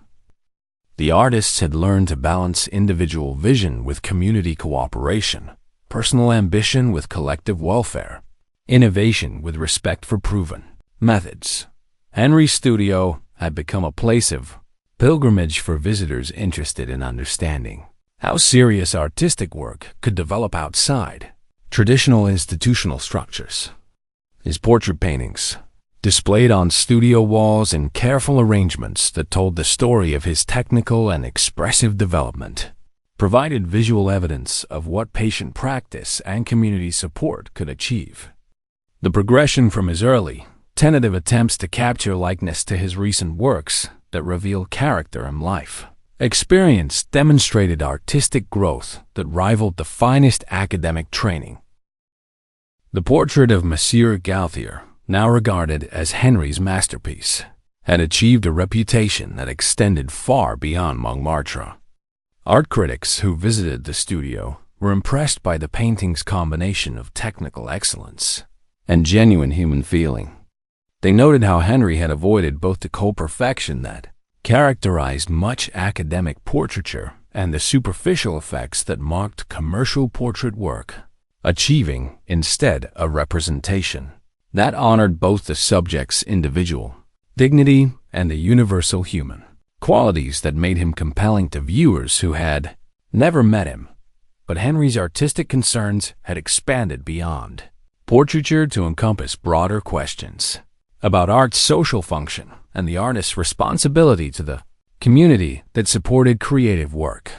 The artists had learned to balance individual vision with community cooperation, personal ambition with collective welfare, innovation with respect for proven methods. Henry's studio had become a place of pilgrimage for visitors interested in understanding how serious artistic work could develop outside traditional institutional structures. His portrait paintings displayed on studio walls in careful arrangements that told the story of his technical and expressive development, provided visual evidence of what patient practice and community support could achieve. The progression from his early, tentative attempts to capture likeness to his recent works that reveal character and life experience demonstrated artistic growth that rivaled the finest academic training. The portrait of Monsieur Gauthier, now regarded as Henry's masterpiece, had achieved a reputation that extended far beyond Montmartre. Art critics who visited the studio were impressed by the painting's combination of technical excellence and genuine human feeling. They noted how Henry had avoided both the cold perfection that characterized much academic portraiture and the superficial effects that marked commercial portrait work, achieving, instead, a representation that honored both the subject's individual dignity and the universal human qualities that made him compelling to viewers who had never met him. But Henry's artistic concerns had expanded beyond portraiture to encompass broader questions about art's social function and the artist's responsibility to the community that supported creative work.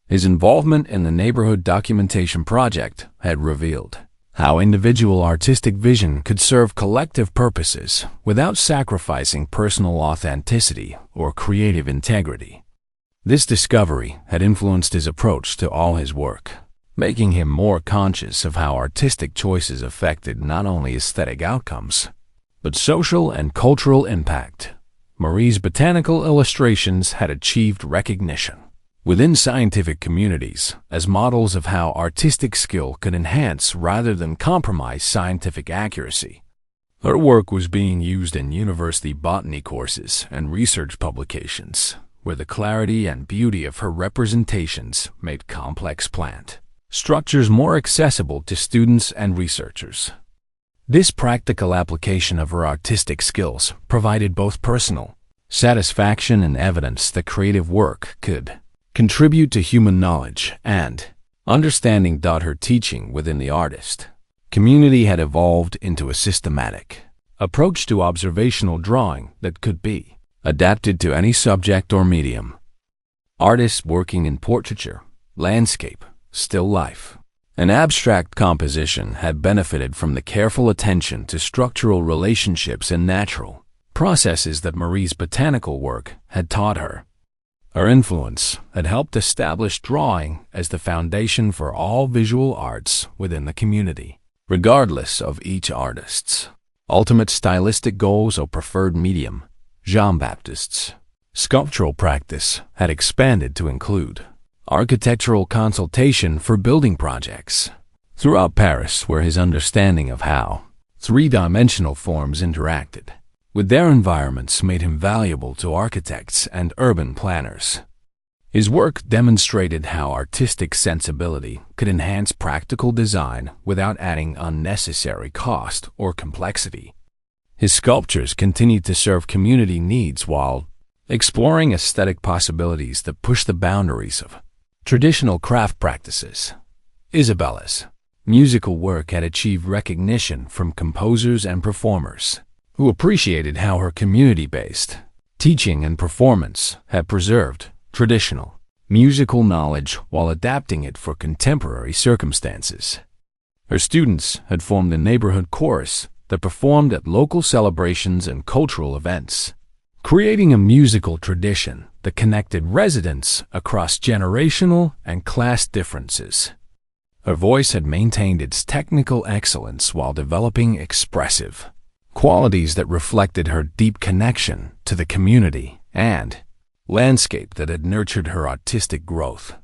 His involvement in the Neighborhood Documentation Project had revealed how individual artistic vision could serve collective purposes without sacrificing personal authenticity or creative integrity. This discovery had influenced his approach to all his work, making him more conscious of how artistic choices affected not only aesthetic outcomes, but social and cultural impact. Marie's botanical illustrations had achieved recognition within scientific communities as models of how artistic skill could enhance rather than compromise scientific accuracy. Her work was being used in university botany courses and research publications, where the clarity and beauty of her representations made complex plant structures more accessible to students and researchers. This practical application of her artistic skills provided both personal satisfaction and evidence that creative work could contribute to human knowledge and understanding. Her teaching within the artist community had evolved into a systematic approach to observational drawing that could be adapted to any subject or medium. Artists working in portraiture, landscape, still life, and abstract composition had benefited from the careful attention to structural relationships and natural processes that Marie's botanical work had taught her. Her influence had helped establish drawing as the foundation for all visual arts within the community, regardless of each artist's ultimate stylistic goals or preferred medium. Jean-Baptiste's sculptural practice had expanded to include architectural consultation for building projects throughout Paris, where his understanding of how three-dimensional forms interacted with their environments made him valuable to architects and urban planners. His work demonstrated how artistic sensibility could enhance practical design without adding unnecessary cost or complexity. His sculptures continued to serve community needs while exploring aesthetic possibilities that push the boundaries of traditional craft practices. Isabella's musical work had achieved recognition from composers and performers who appreciated how her community-based teaching and performance had preserved traditional musical knowledge while adapting it for contemporary circumstances. Her students had formed a neighborhood chorus that performed at local celebrations and cultural events, creating a musical tradition that connected residents across generational and class differences. Her voice had maintained its technical excellence while developing expressive qualities that reflected her deep connection to the community and landscape that had nurtured her artistic growth.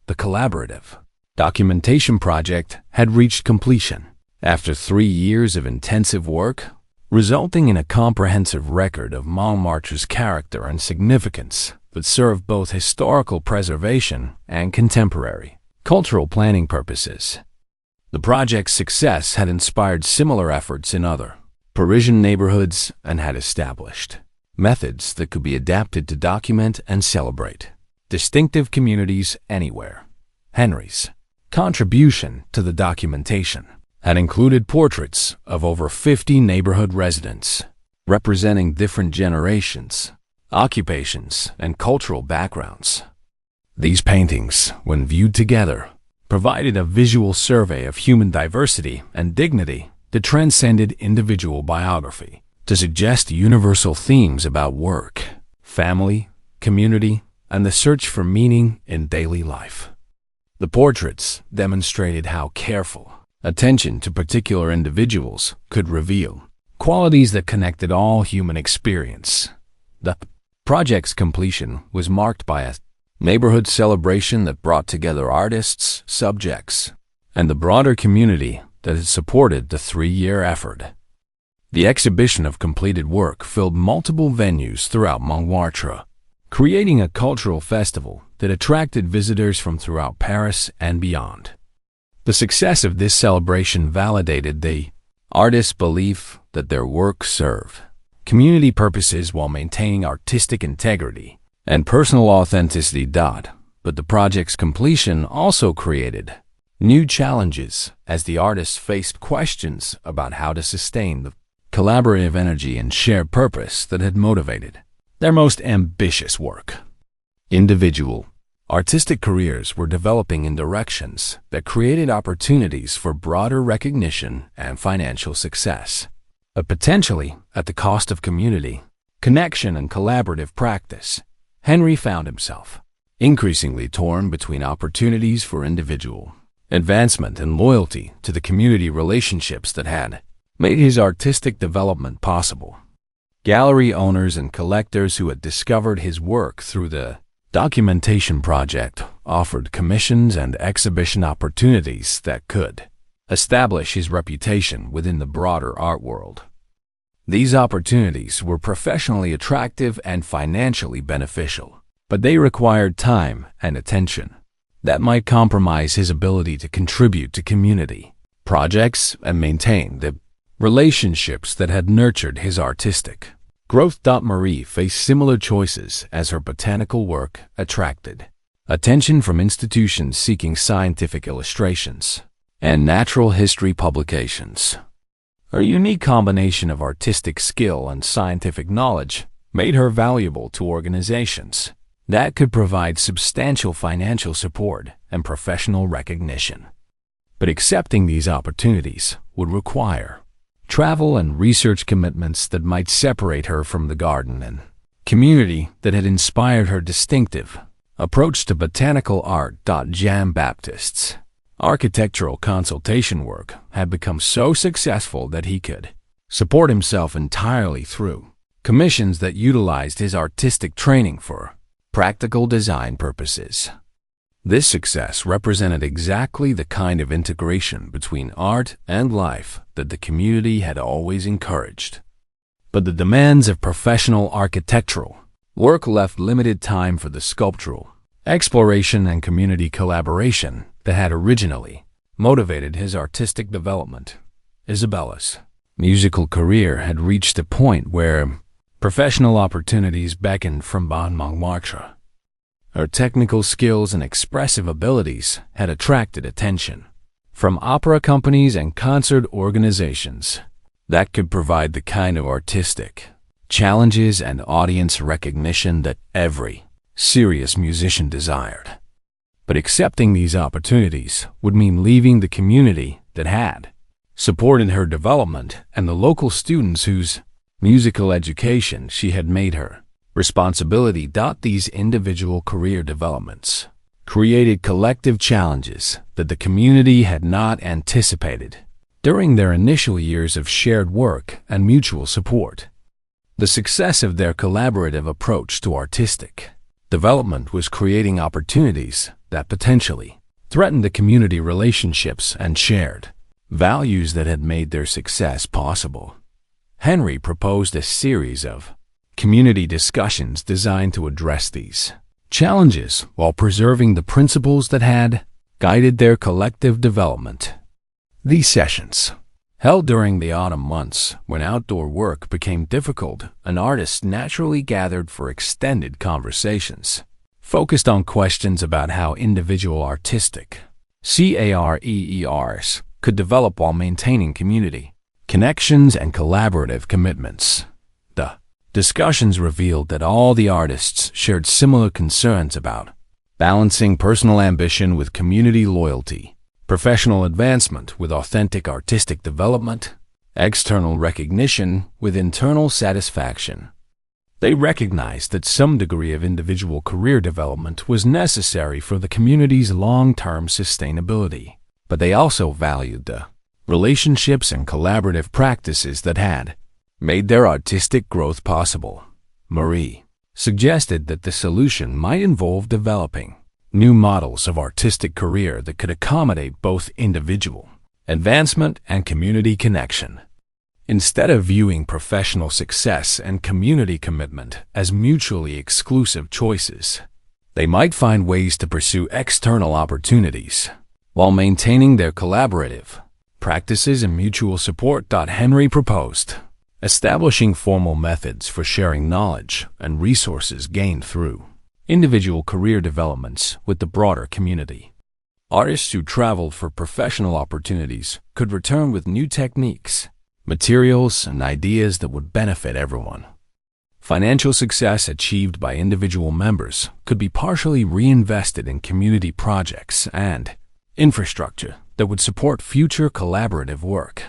The collaborative documentation project had reached completion after 3 years of intensive work, resulting in a comprehensive record of Montmartre's character and significance that served both historical preservation and contemporary cultural planning purposes. The project's success had inspired similar efforts in other Parisian neighborhoods and had established methods that could be adapted to document and celebrate distinctive communities anywhere. Henry's contribution to the documentation had included portraits of over 50 neighborhood residents, representing different generations, occupations, and cultural backgrounds. These paintings, when viewed together, provided a visual survey of human diversity and dignity that transcended individual biography to suggest universal themes about work, family, community, and the search for meaning in daily life. The portraits demonstrated how careful attention to particular individuals could reveal qualities that connected all human experience. The project's completion was marked by a neighborhood celebration that brought together artists, subjects, and the broader community that had supported the 3-year effort. The exhibition of completed work filled multiple venues throughout Montmartre, creating a cultural festival that attracted visitors from throughout Paris and beyond. The success of this celebration validated the artists' belief that their work served community purposes while maintaining artistic integrity and personal authenticity. But the project's completion also created new challenges as the artists faced questions about how to sustain the collaborative energy and shared purpose that had motivated their most ambitious work. Individual artistic careers were developing in directions that created opportunities for broader recognition and financial success, but potentially at the cost of community, connection, and collaborative practice. Henry found himself increasingly torn between opportunities for individual advancement and loyalty to the community relationships that had made his artistic development possible. Gallery owners and collectors who had discovered his work through the documentation project offered commissions and exhibition opportunities that could establish his reputation within the broader art world. These opportunities were professionally attractive and financially beneficial, but they required time and attention that might compromise his ability to contribute to community projects and maintain the relationships that had nurtured his artistic growth. Marie faced similar choices as her botanical work attracted attention from institutions seeking scientific illustrations and natural history publications. Her unique combination of artistic skill and scientific knowledge made her valuable to organizations that could provide substantial financial support and professional recognition. But accepting these opportunities would require travel and research commitments that might separate her from the garden and community that had inspired her distinctive approach to botanical art. Jean Baptiste's architectural consultation work had become so successful that he could support himself entirely through commissions that utilized his artistic training for practical design purposes. This success represented exactly the kind of integration between art and life that the community had always encouraged. But the demands of professional architectural work left limited time for the sculptural exploration and community collaboration that had originally motivated his artistic development. Isabella's musical career had reached a point where professional opportunities beckoned from Montmartre. Her technical skills and expressive abilities had attracted attention from opera companies and concert organizations that could provide the kind of artistic challenges and audience recognition that every serious musician desired. But accepting these opportunities would mean leaving the community that had supported her development and the local students whose musical education she had made her responsibility. These individual career developments created collective challenges that the community had not anticipated during their initial years of shared work and mutual support. The success of their collaborative approach to artistic development was creating opportunities that potentially threatened the community relationships and shared values that had made their success possible. Henry proposed a series of community discussions designed to address these challenges while preserving the principles that had guided their collective development. These sessions, held during the autumn months when outdoor work became difficult and artists naturally gathered for extended conversations, focused on questions about how individual artistic careers could develop while maintaining community connections and collaborative commitments. Discussions revealed that all the artists shared similar concerns about balancing personal ambition with community loyalty, professional advancement with authentic artistic development, external recognition with internal satisfaction. They recognized that some degree of individual career development was necessary for the community's long-term sustainability, but they also valued the relationships and collaborative practices that had made their artistic growth possible. Marie suggested that the solution might involve developing new models of artistic career that could accommodate both individual advancement and community connection. Instead of viewing professional success and community commitment as mutually exclusive choices, they might find ways to pursue external opportunities while maintaining their collaborative practices and mutual support. Henry proposed establishing formal methods for sharing knowledge and resources gained through individual career developments with the broader community. Artists who traveled for professional opportunities could return with new techniques, materials, and ideas that would benefit everyone. Financial success achieved by individual members could be partially reinvested in community projects and infrastructure that would support future collaborative work.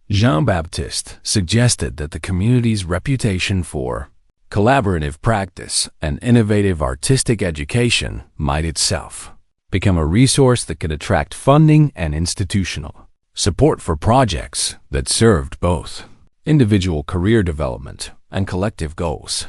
Jean-Baptiste suggested that the community's reputation for collaborative practice and innovative artistic education might itself become a resource that could attract funding and institutional support for projects that served both individual career development and collective goals.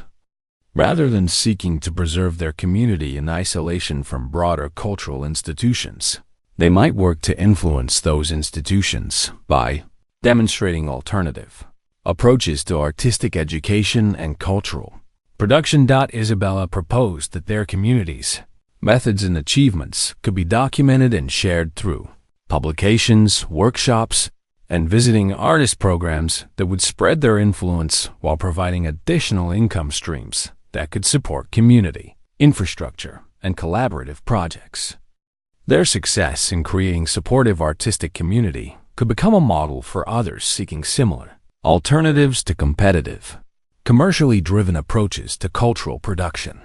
Rather than seeking to preserve their community in isolation from broader cultural institutions, they might work to influence those institutions by demonstrating alternative approaches to artistic education and cultural production. Isabella proposed that their communities' methods and achievements could be documented and shared through publications, workshops, and visiting artist programs that would spread their influence while providing additional income streams that could support community, infrastructure, and collaborative projects. Their success in creating supportive artistic community could become a model for others seeking similar alternatives to competitive, commercially driven approaches to cultural production.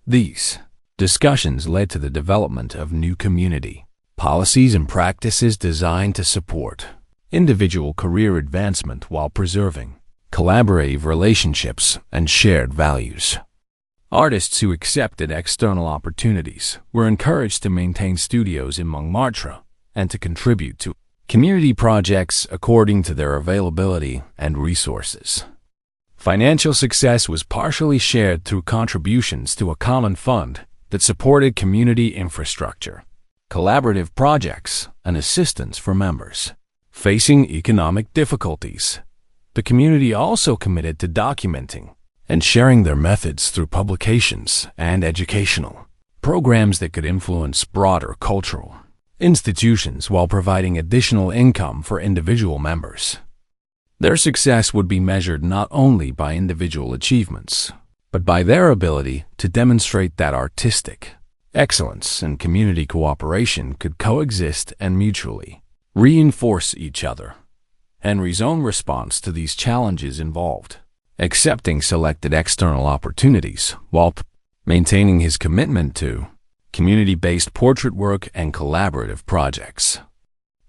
These discussions led to the development of new community policies and practices designed to support individual career advancement while preserving collaborative relationships and shared values. Artists who accepted external opportunities were encouraged to maintain studios in Montmartre and to contribute to community projects according to their availability and resources. Financial success was partially shared through contributions to a common fund that supported community infrastructure, collaborative projects, and assistance for members facing economic difficulties. The community also committed to documenting and sharing their methods through publications and educational programs that could influence broader cultural institutions while providing additional income for individual members. Their success would be measured not only by individual achievements, but by their ability to demonstrate that artistic excellence and community cooperation could coexist and mutually reinforce each other. Henry's own response to these challenges involved accepting selected external opportunities while maintaining his commitment to community-based portrait work and collaborative projects.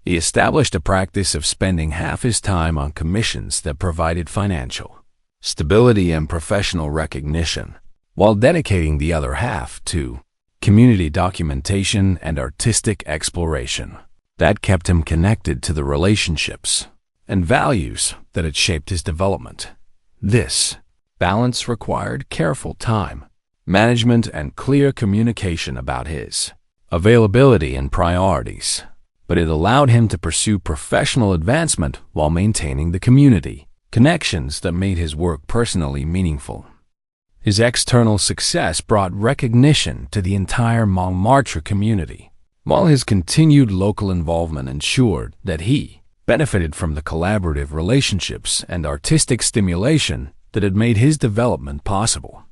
He established a practice of spending half his time on commissions that provided financial stability and professional recognition, while dedicating the other half to community documentation and artistic exploration. That kept him connected to the relationships and values that had shaped his development. This balance required careful time management and clear communication about his availability and priorities, but it allowed him to pursue professional advancement while maintaining the community connections that made his work personally meaningful. His external success brought recognition to the entire Montmartre community, while his continued local involvement ensured that he benefited from the collaborative relationships and artistic stimulation that had made his development possible.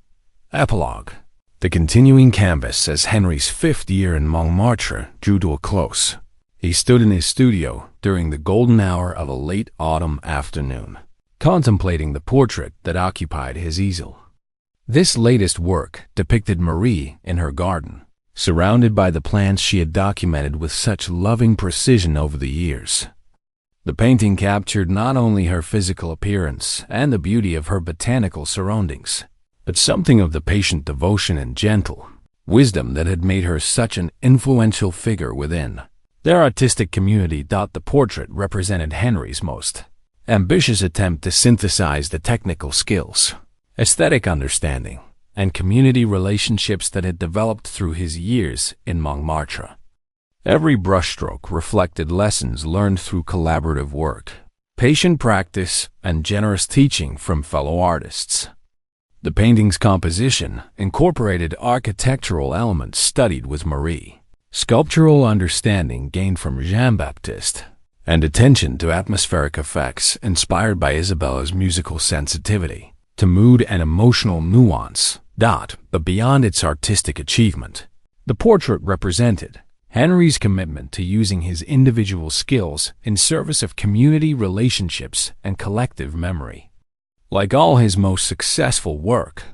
Epilogue. The continuing canvas as Henry's 5th year in Montmartre drew to a close. He stood in his studio during the golden hour of a late autumn afternoon, contemplating the portrait that occupied his easel. This latest work depicted Marie in her garden, surrounded by the plants she had documented with such loving precision over the years. The painting captured not only her physical appearance and the beauty of her botanical surroundings, but something of the patient devotion and gentle wisdom that had made her such an influential figure within their artistic community. The portrait represented Henry's most ambitious attempt to synthesize the technical skills, aesthetic understanding, and community relationships that had developed through his years in Montmartre. Every brushstroke reflected lessons learned through collaborative work, patient practice, and generous teaching from fellow artists. The painting's composition incorporated architectural elements studied with Marie, sculptural understanding gained from Jean-Baptiste, and attention to atmospheric effects inspired by Isabella's musical sensitivity to mood and emotional nuance. But beyond its artistic achievement, the portrait represented Henry's commitment to using his individual skills in service of community relationships and collective memory. Like all his most successful work,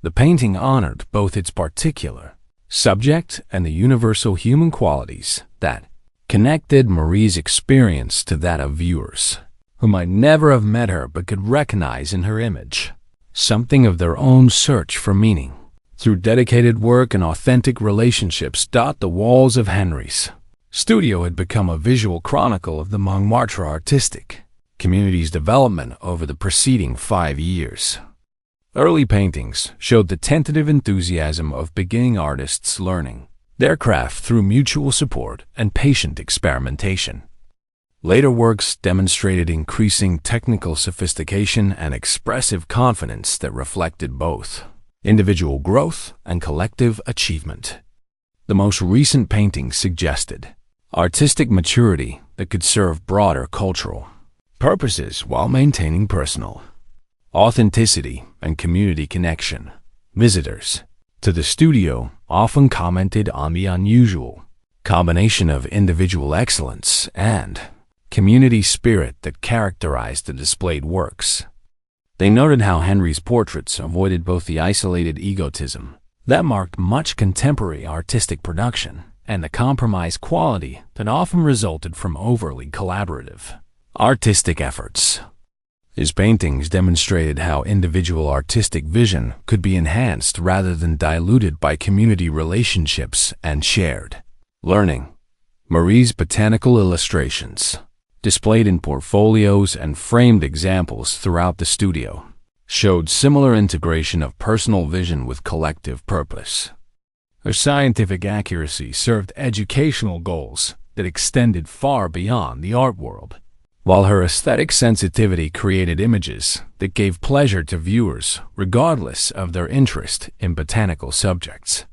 the painting honored both its particular subject and the universal human qualities that connected Marie's experience to that of viewers, who might never have met her but could recognize in her image something of their own search for meaning. Through dedicated work and authentic relationships, the walls of Henry's studio had become a visual chronicle of the Montmartre artistic community's development over the preceding 5 years. Early paintings showed the tentative enthusiasm of beginning artists learning their craft through mutual support and patient experimentation. Later works demonstrated increasing technical sophistication and expressive confidence that reflected both individual growth and collective achievement. The most recent paintings suggested artistic maturity that could serve broader cultural purposes while maintaining personal authenticity and community connection. Visitors to the studio often commented on the unusual combination of individual excellence and community spirit that characterized the displayed works. They noted how Henry's portraits avoided both the isolated egotism that marked much contemporary artistic production and the compromised quality that often resulted from overly collaborative artistic efforts. His paintings demonstrated how individual artistic vision could be enhanced rather than diluted by community relationships and shared learning. Marie's botanical illustrations, displayed in portfolios and framed examples throughout the studio, showed similar integration of personal vision with collective purpose. Her scientific accuracy served educational goals that extended far beyond the art world, while her aesthetic sensitivity created images that gave pleasure to viewers regardless of their interest in botanical subjects.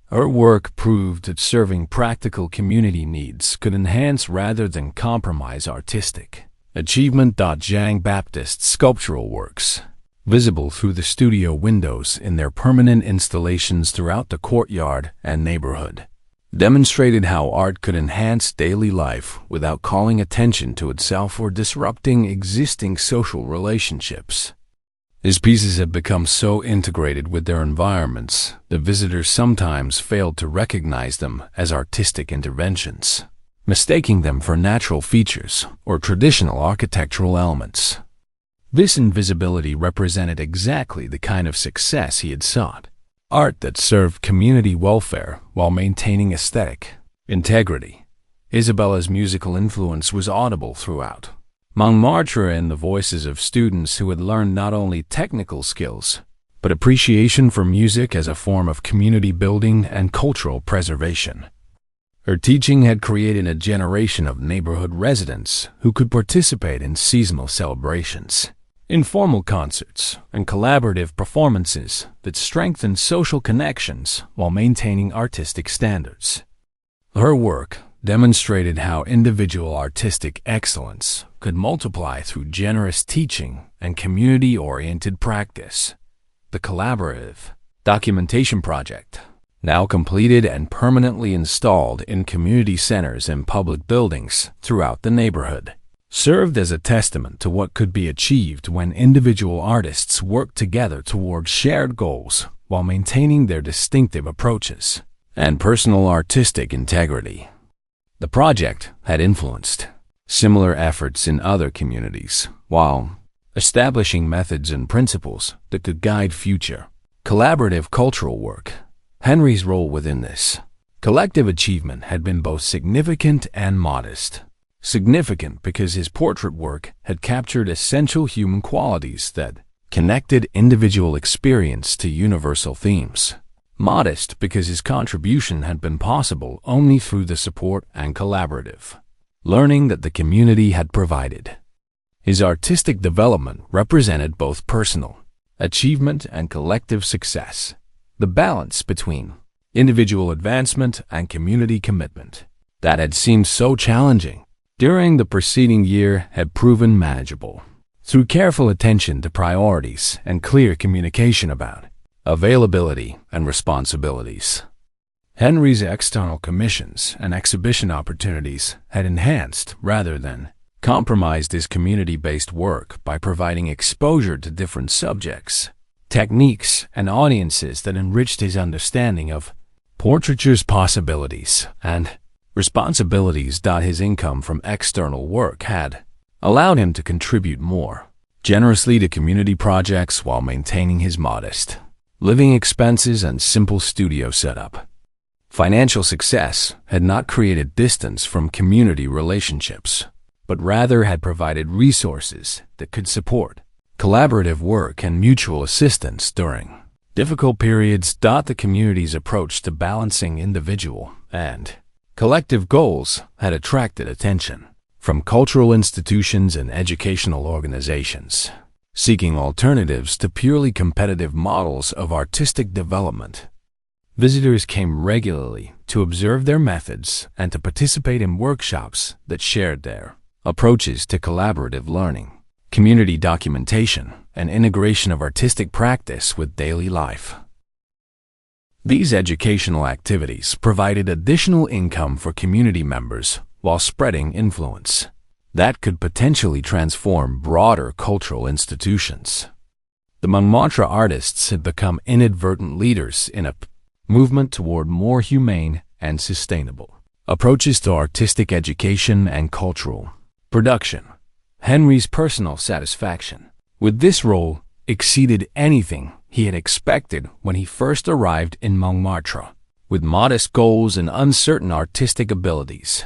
Her work proved that serving practical community needs could enhance rather than compromise artistic achievement. Jean-Baptiste's sculptural works, visible through the studio windows in their permanent installations throughout the courtyard and neighborhood, demonstrated how art could enhance daily life without calling attention to itself or disrupting existing social relationships. His pieces have become so integrated with their environments that visitors sometimes failed to recognize them as artistic interventions, mistaking them for natural features or traditional architectural elements. This invisibility represented exactly the kind of success he had sought: art that served community welfare while maintaining aesthetic integrity. Isabella's musical influence was audible throughout Montmartre in the voices of students who had learned not only technical skills, but appreciation for music as a form of community building and cultural preservation. Her teaching had created a generation of neighborhood residents who could participate in seasonal celebrations, informal concerts, and collaborative performances that strengthened social connections while maintaining artistic standards. Her work demonstrated how individual artistic excellence could multiply through generous teaching and community-oriented practice. The collaborative documentation project, now completed and permanently installed in community centers and public buildings throughout the neighborhood, served as a testament to what could be achieved when individual artists worked together toward shared goals while maintaining their distinctive approaches and personal artistic integrity. The project had influenced similar efforts in other communities, while establishing methods and principles that could guide future collaborative cultural work. Henry's role within this collective achievement had been both significant and modest. Significant because his portrait work had captured essential human qualities that connected individual experience to universal themes. Modest because his contribution had been possible only through the support and collaborative learning that the community had provided. His artistic development represented both personal achievement and collective success. The balance between individual advancement and community commitment that had seemed so challenging during the preceding year had proven manageable through careful attention to priorities and clear communication about availability and responsibilities. Henry's external commissions and exhibition opportunities had enhanced rather than compromised his community-based work by providing exposure to different subjects, techniques, and audiences that enriched his understanding of portraiture's possibilities and responsibilities. His income from external work had allowed him to contribute more generously to community projects while maintaining his modest living expenses and simple studio setup. Financial success had not created distance from community relationships, but rather had provided resources that could support collaborative work and mutual assistance during difficult periods. The community's approach to balancing individual and collective goals had attracted attention from cultural institutions and educational organizations, seeking alternatives to purely competitive models of artistic development. Visitors came regularly to observe their methods and to participate in workshops that shared their approaches to collaborative learning, community documentation, and integration of artistic practice with daily life. These educational activities provided additional income for community members while spreading influence that could potentially transform broader cultural institutions. The Montmartre artists had become inadvertent leaders in a movement toward more humane and sustainable approaches to artistic education and cultural production. Henry's personal satisfaction with this role exceeded anything he had expected when he first arrived in Montmartre. With modest goals and uncertain artistic abilities,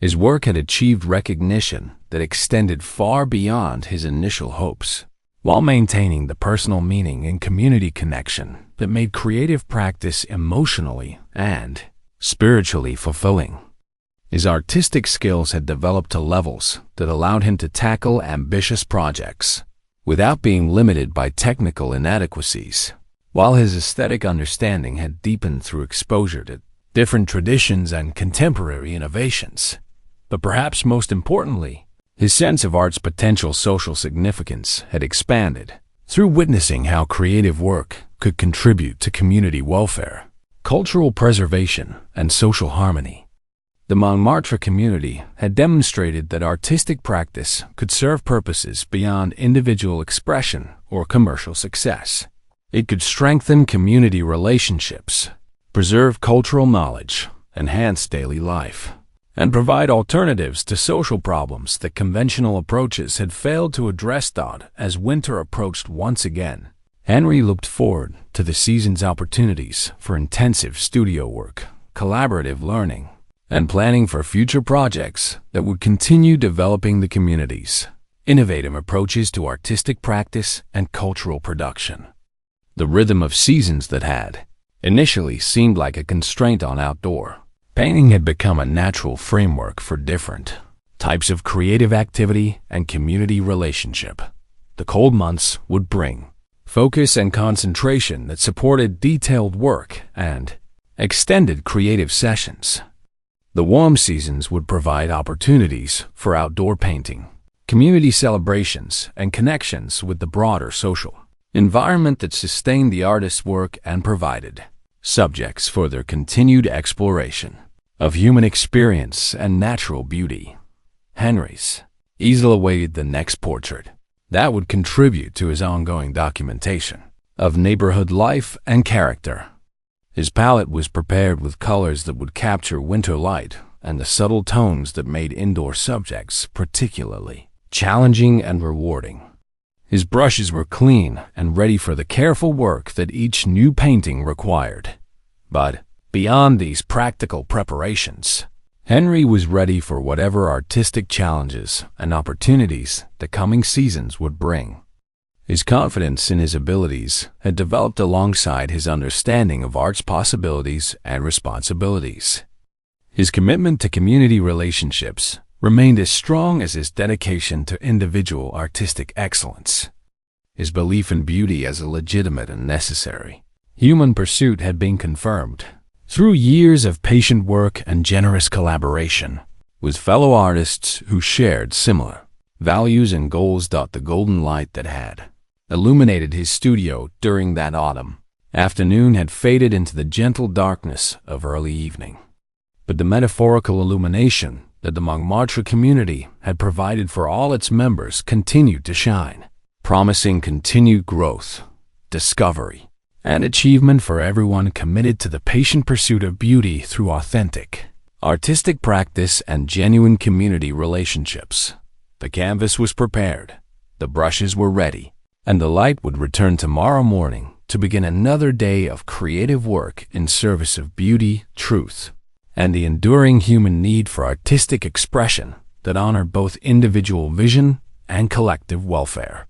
his work had achieved recognition that extended far beyond his initial hopes, while maintaining the personal meaning and community connection that made creative practice emotionally and spiritually fulfilling. His artistic skills had developed to levels that allowed him to tackle ambitious projects without being limited by technical inadequacies, while his aesthetic understanding had deepened through exposure to different traditions and contemporary innovations. But perhaps most importantly, his sense of art's potential social significance had expanded through witnessing how creative work could contribute to community welfare, cultural preservation, and social harmony. The Montmartre community had demonstrated that artistic practice could serve purposes beyond individual expression or commercial success. It could strengthen community relationships, preserve cultural knowledge, enhance daily life, and provide alternatives to social problems that conventional approaches had failed to address. As winter approached once again, Henry looked forward to the season's opportunities for intensive studio work, collaborative learning, and planning for future projects that would continue developing the community's innovative approaches to artistic practice and cultural production. The rhythm of seasons that had initially seemed like a constraint on outdoor painting had become a natural framework for different types of creative activity and community relationship. The cold months would bring focus and concentration that supported detailed work and extended creative sessions. The warm seasons would provide opportunities for outdoor painting, community celebrations, and connections with the broader social environment that sustained the artist's work and provided subjects for their continued exploration of human experience and natural beauty. Henry's easily awaited the next portrait that would contribute to his ongoing documentation of neighborhood life and character. His palette was prepared with colors that would capture winter light and the subtle tones that made indoor subjects particularly challenging and rewarding. His brushes were clean and ready for the careful work that each new painting required. But beyond these practical preparations, Henry was ready for whatever artistic challenges and opportunities the coming seasons would bring. His confidence in his abilities had developed alongside his understanding of art's possibilities and responsibilities. His commitment to community relationships remained as strong as his dedication to individual artistic excellence. His belief in beauty as a legitimate and necessary human pursuit had been confirmed through years of patient work and generous collaboration with fellow artists who shared similar values and goals. The golden light that had illuminated his studio during that autumn afternoon had faded into the gentle darkness of early evening. But the metaphorical illumination that the Montmartre community had provided for all its members continued to shine, promising continued growth, discovery, and achievement for everyone committed to the patient pursuit of beauty through authentic, artistic practice and genuine community relationships. The canvas was prepared, the brushes were ready, and the light would return tomorrow morning to begin another day of creative work in service of beauty, truth, and the enduring human need for artistic expression that honored both individual vision and collective welfare.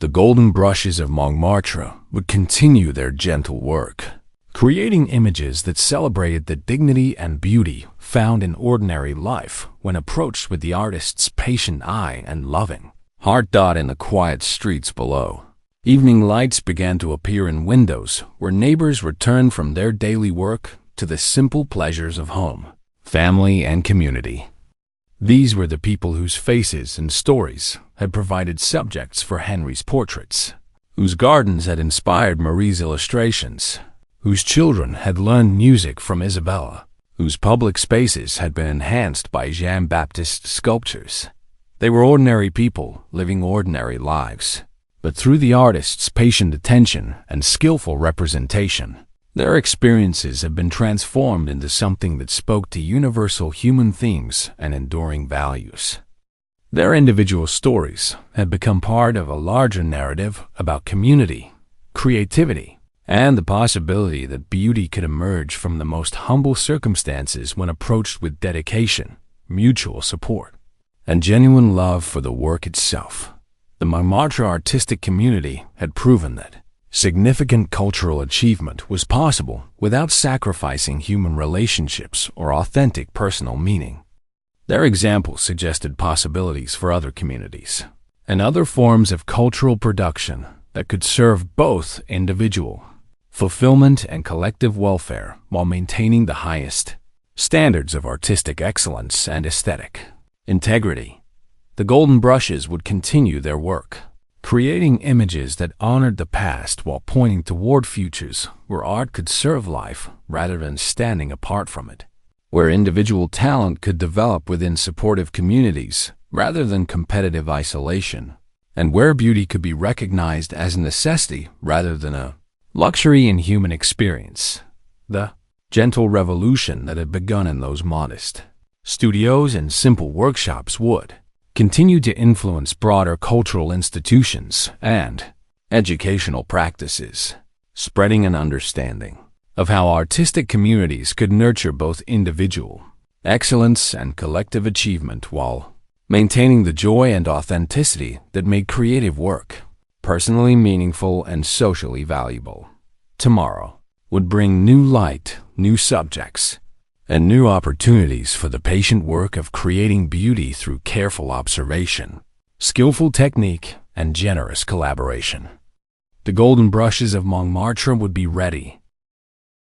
The golden brushes of Montmartre would continue their gentle work, creating images that celebrated the dignity and beauty found in ordinary life when approached with the artist's patient eye and loving heart. In the quiet streets below, evening lights began to appear in windows where neighbors returned from their daily work to the simple pleasures of home, family, and community. These were the people whose faces and stories had provided subjects for Henry's portraits, whose gardens had inspired Marie's illustrations, whose children had learned music from Isabella, whose public spaces had been enhanced by Jean-Baptiste sculptures. They were ordinary people living ordinary lives, but through the artist's patient attention and skillful representation, their experiences have been transformed into something that spoke to universal human themes and enduring values. Their individual stories had become part of a larger narrative about community, creativity, and the possibility that beauty could emerge from the most humble circumstances when approached with dedication, mutual support, and genuine love for the work itself. The Montmartre artistic community had proven that significant cultural achievement was possible without sacrificing human relationships or authentic personal meaning. Their examples suggested possibilities for other communities and other forms of cultural production that could serve both individual fulfillment and collective welfare while maintaining the highest standards of artistic excellence and aesthetic integrity. The golden brushes would continue their work, creating images that honored the past while pointing toward futures where art could serve life rather than standing apart from it, where individual talent could develop within supportive communities rather than competitive isolation, and where beauty could be recognized as a necessity rather than a luxury in human experience. The gentle revolution that had begun in those modest studios and simple workshops would continue to influence broader cultural institutions and educational practices, spreading an understanding of how artistic communities could nurture both individual excellence and collective achievement while maintaining the joy and authenticity that made creative work personally meaningful and socially valuable. Tomorrow would bring new light, new subjects, and new opportunities for the patient work of creating beauty through careful observation, skillful technique, and generous collaboration. The golden brushes of Montmartre would be ready,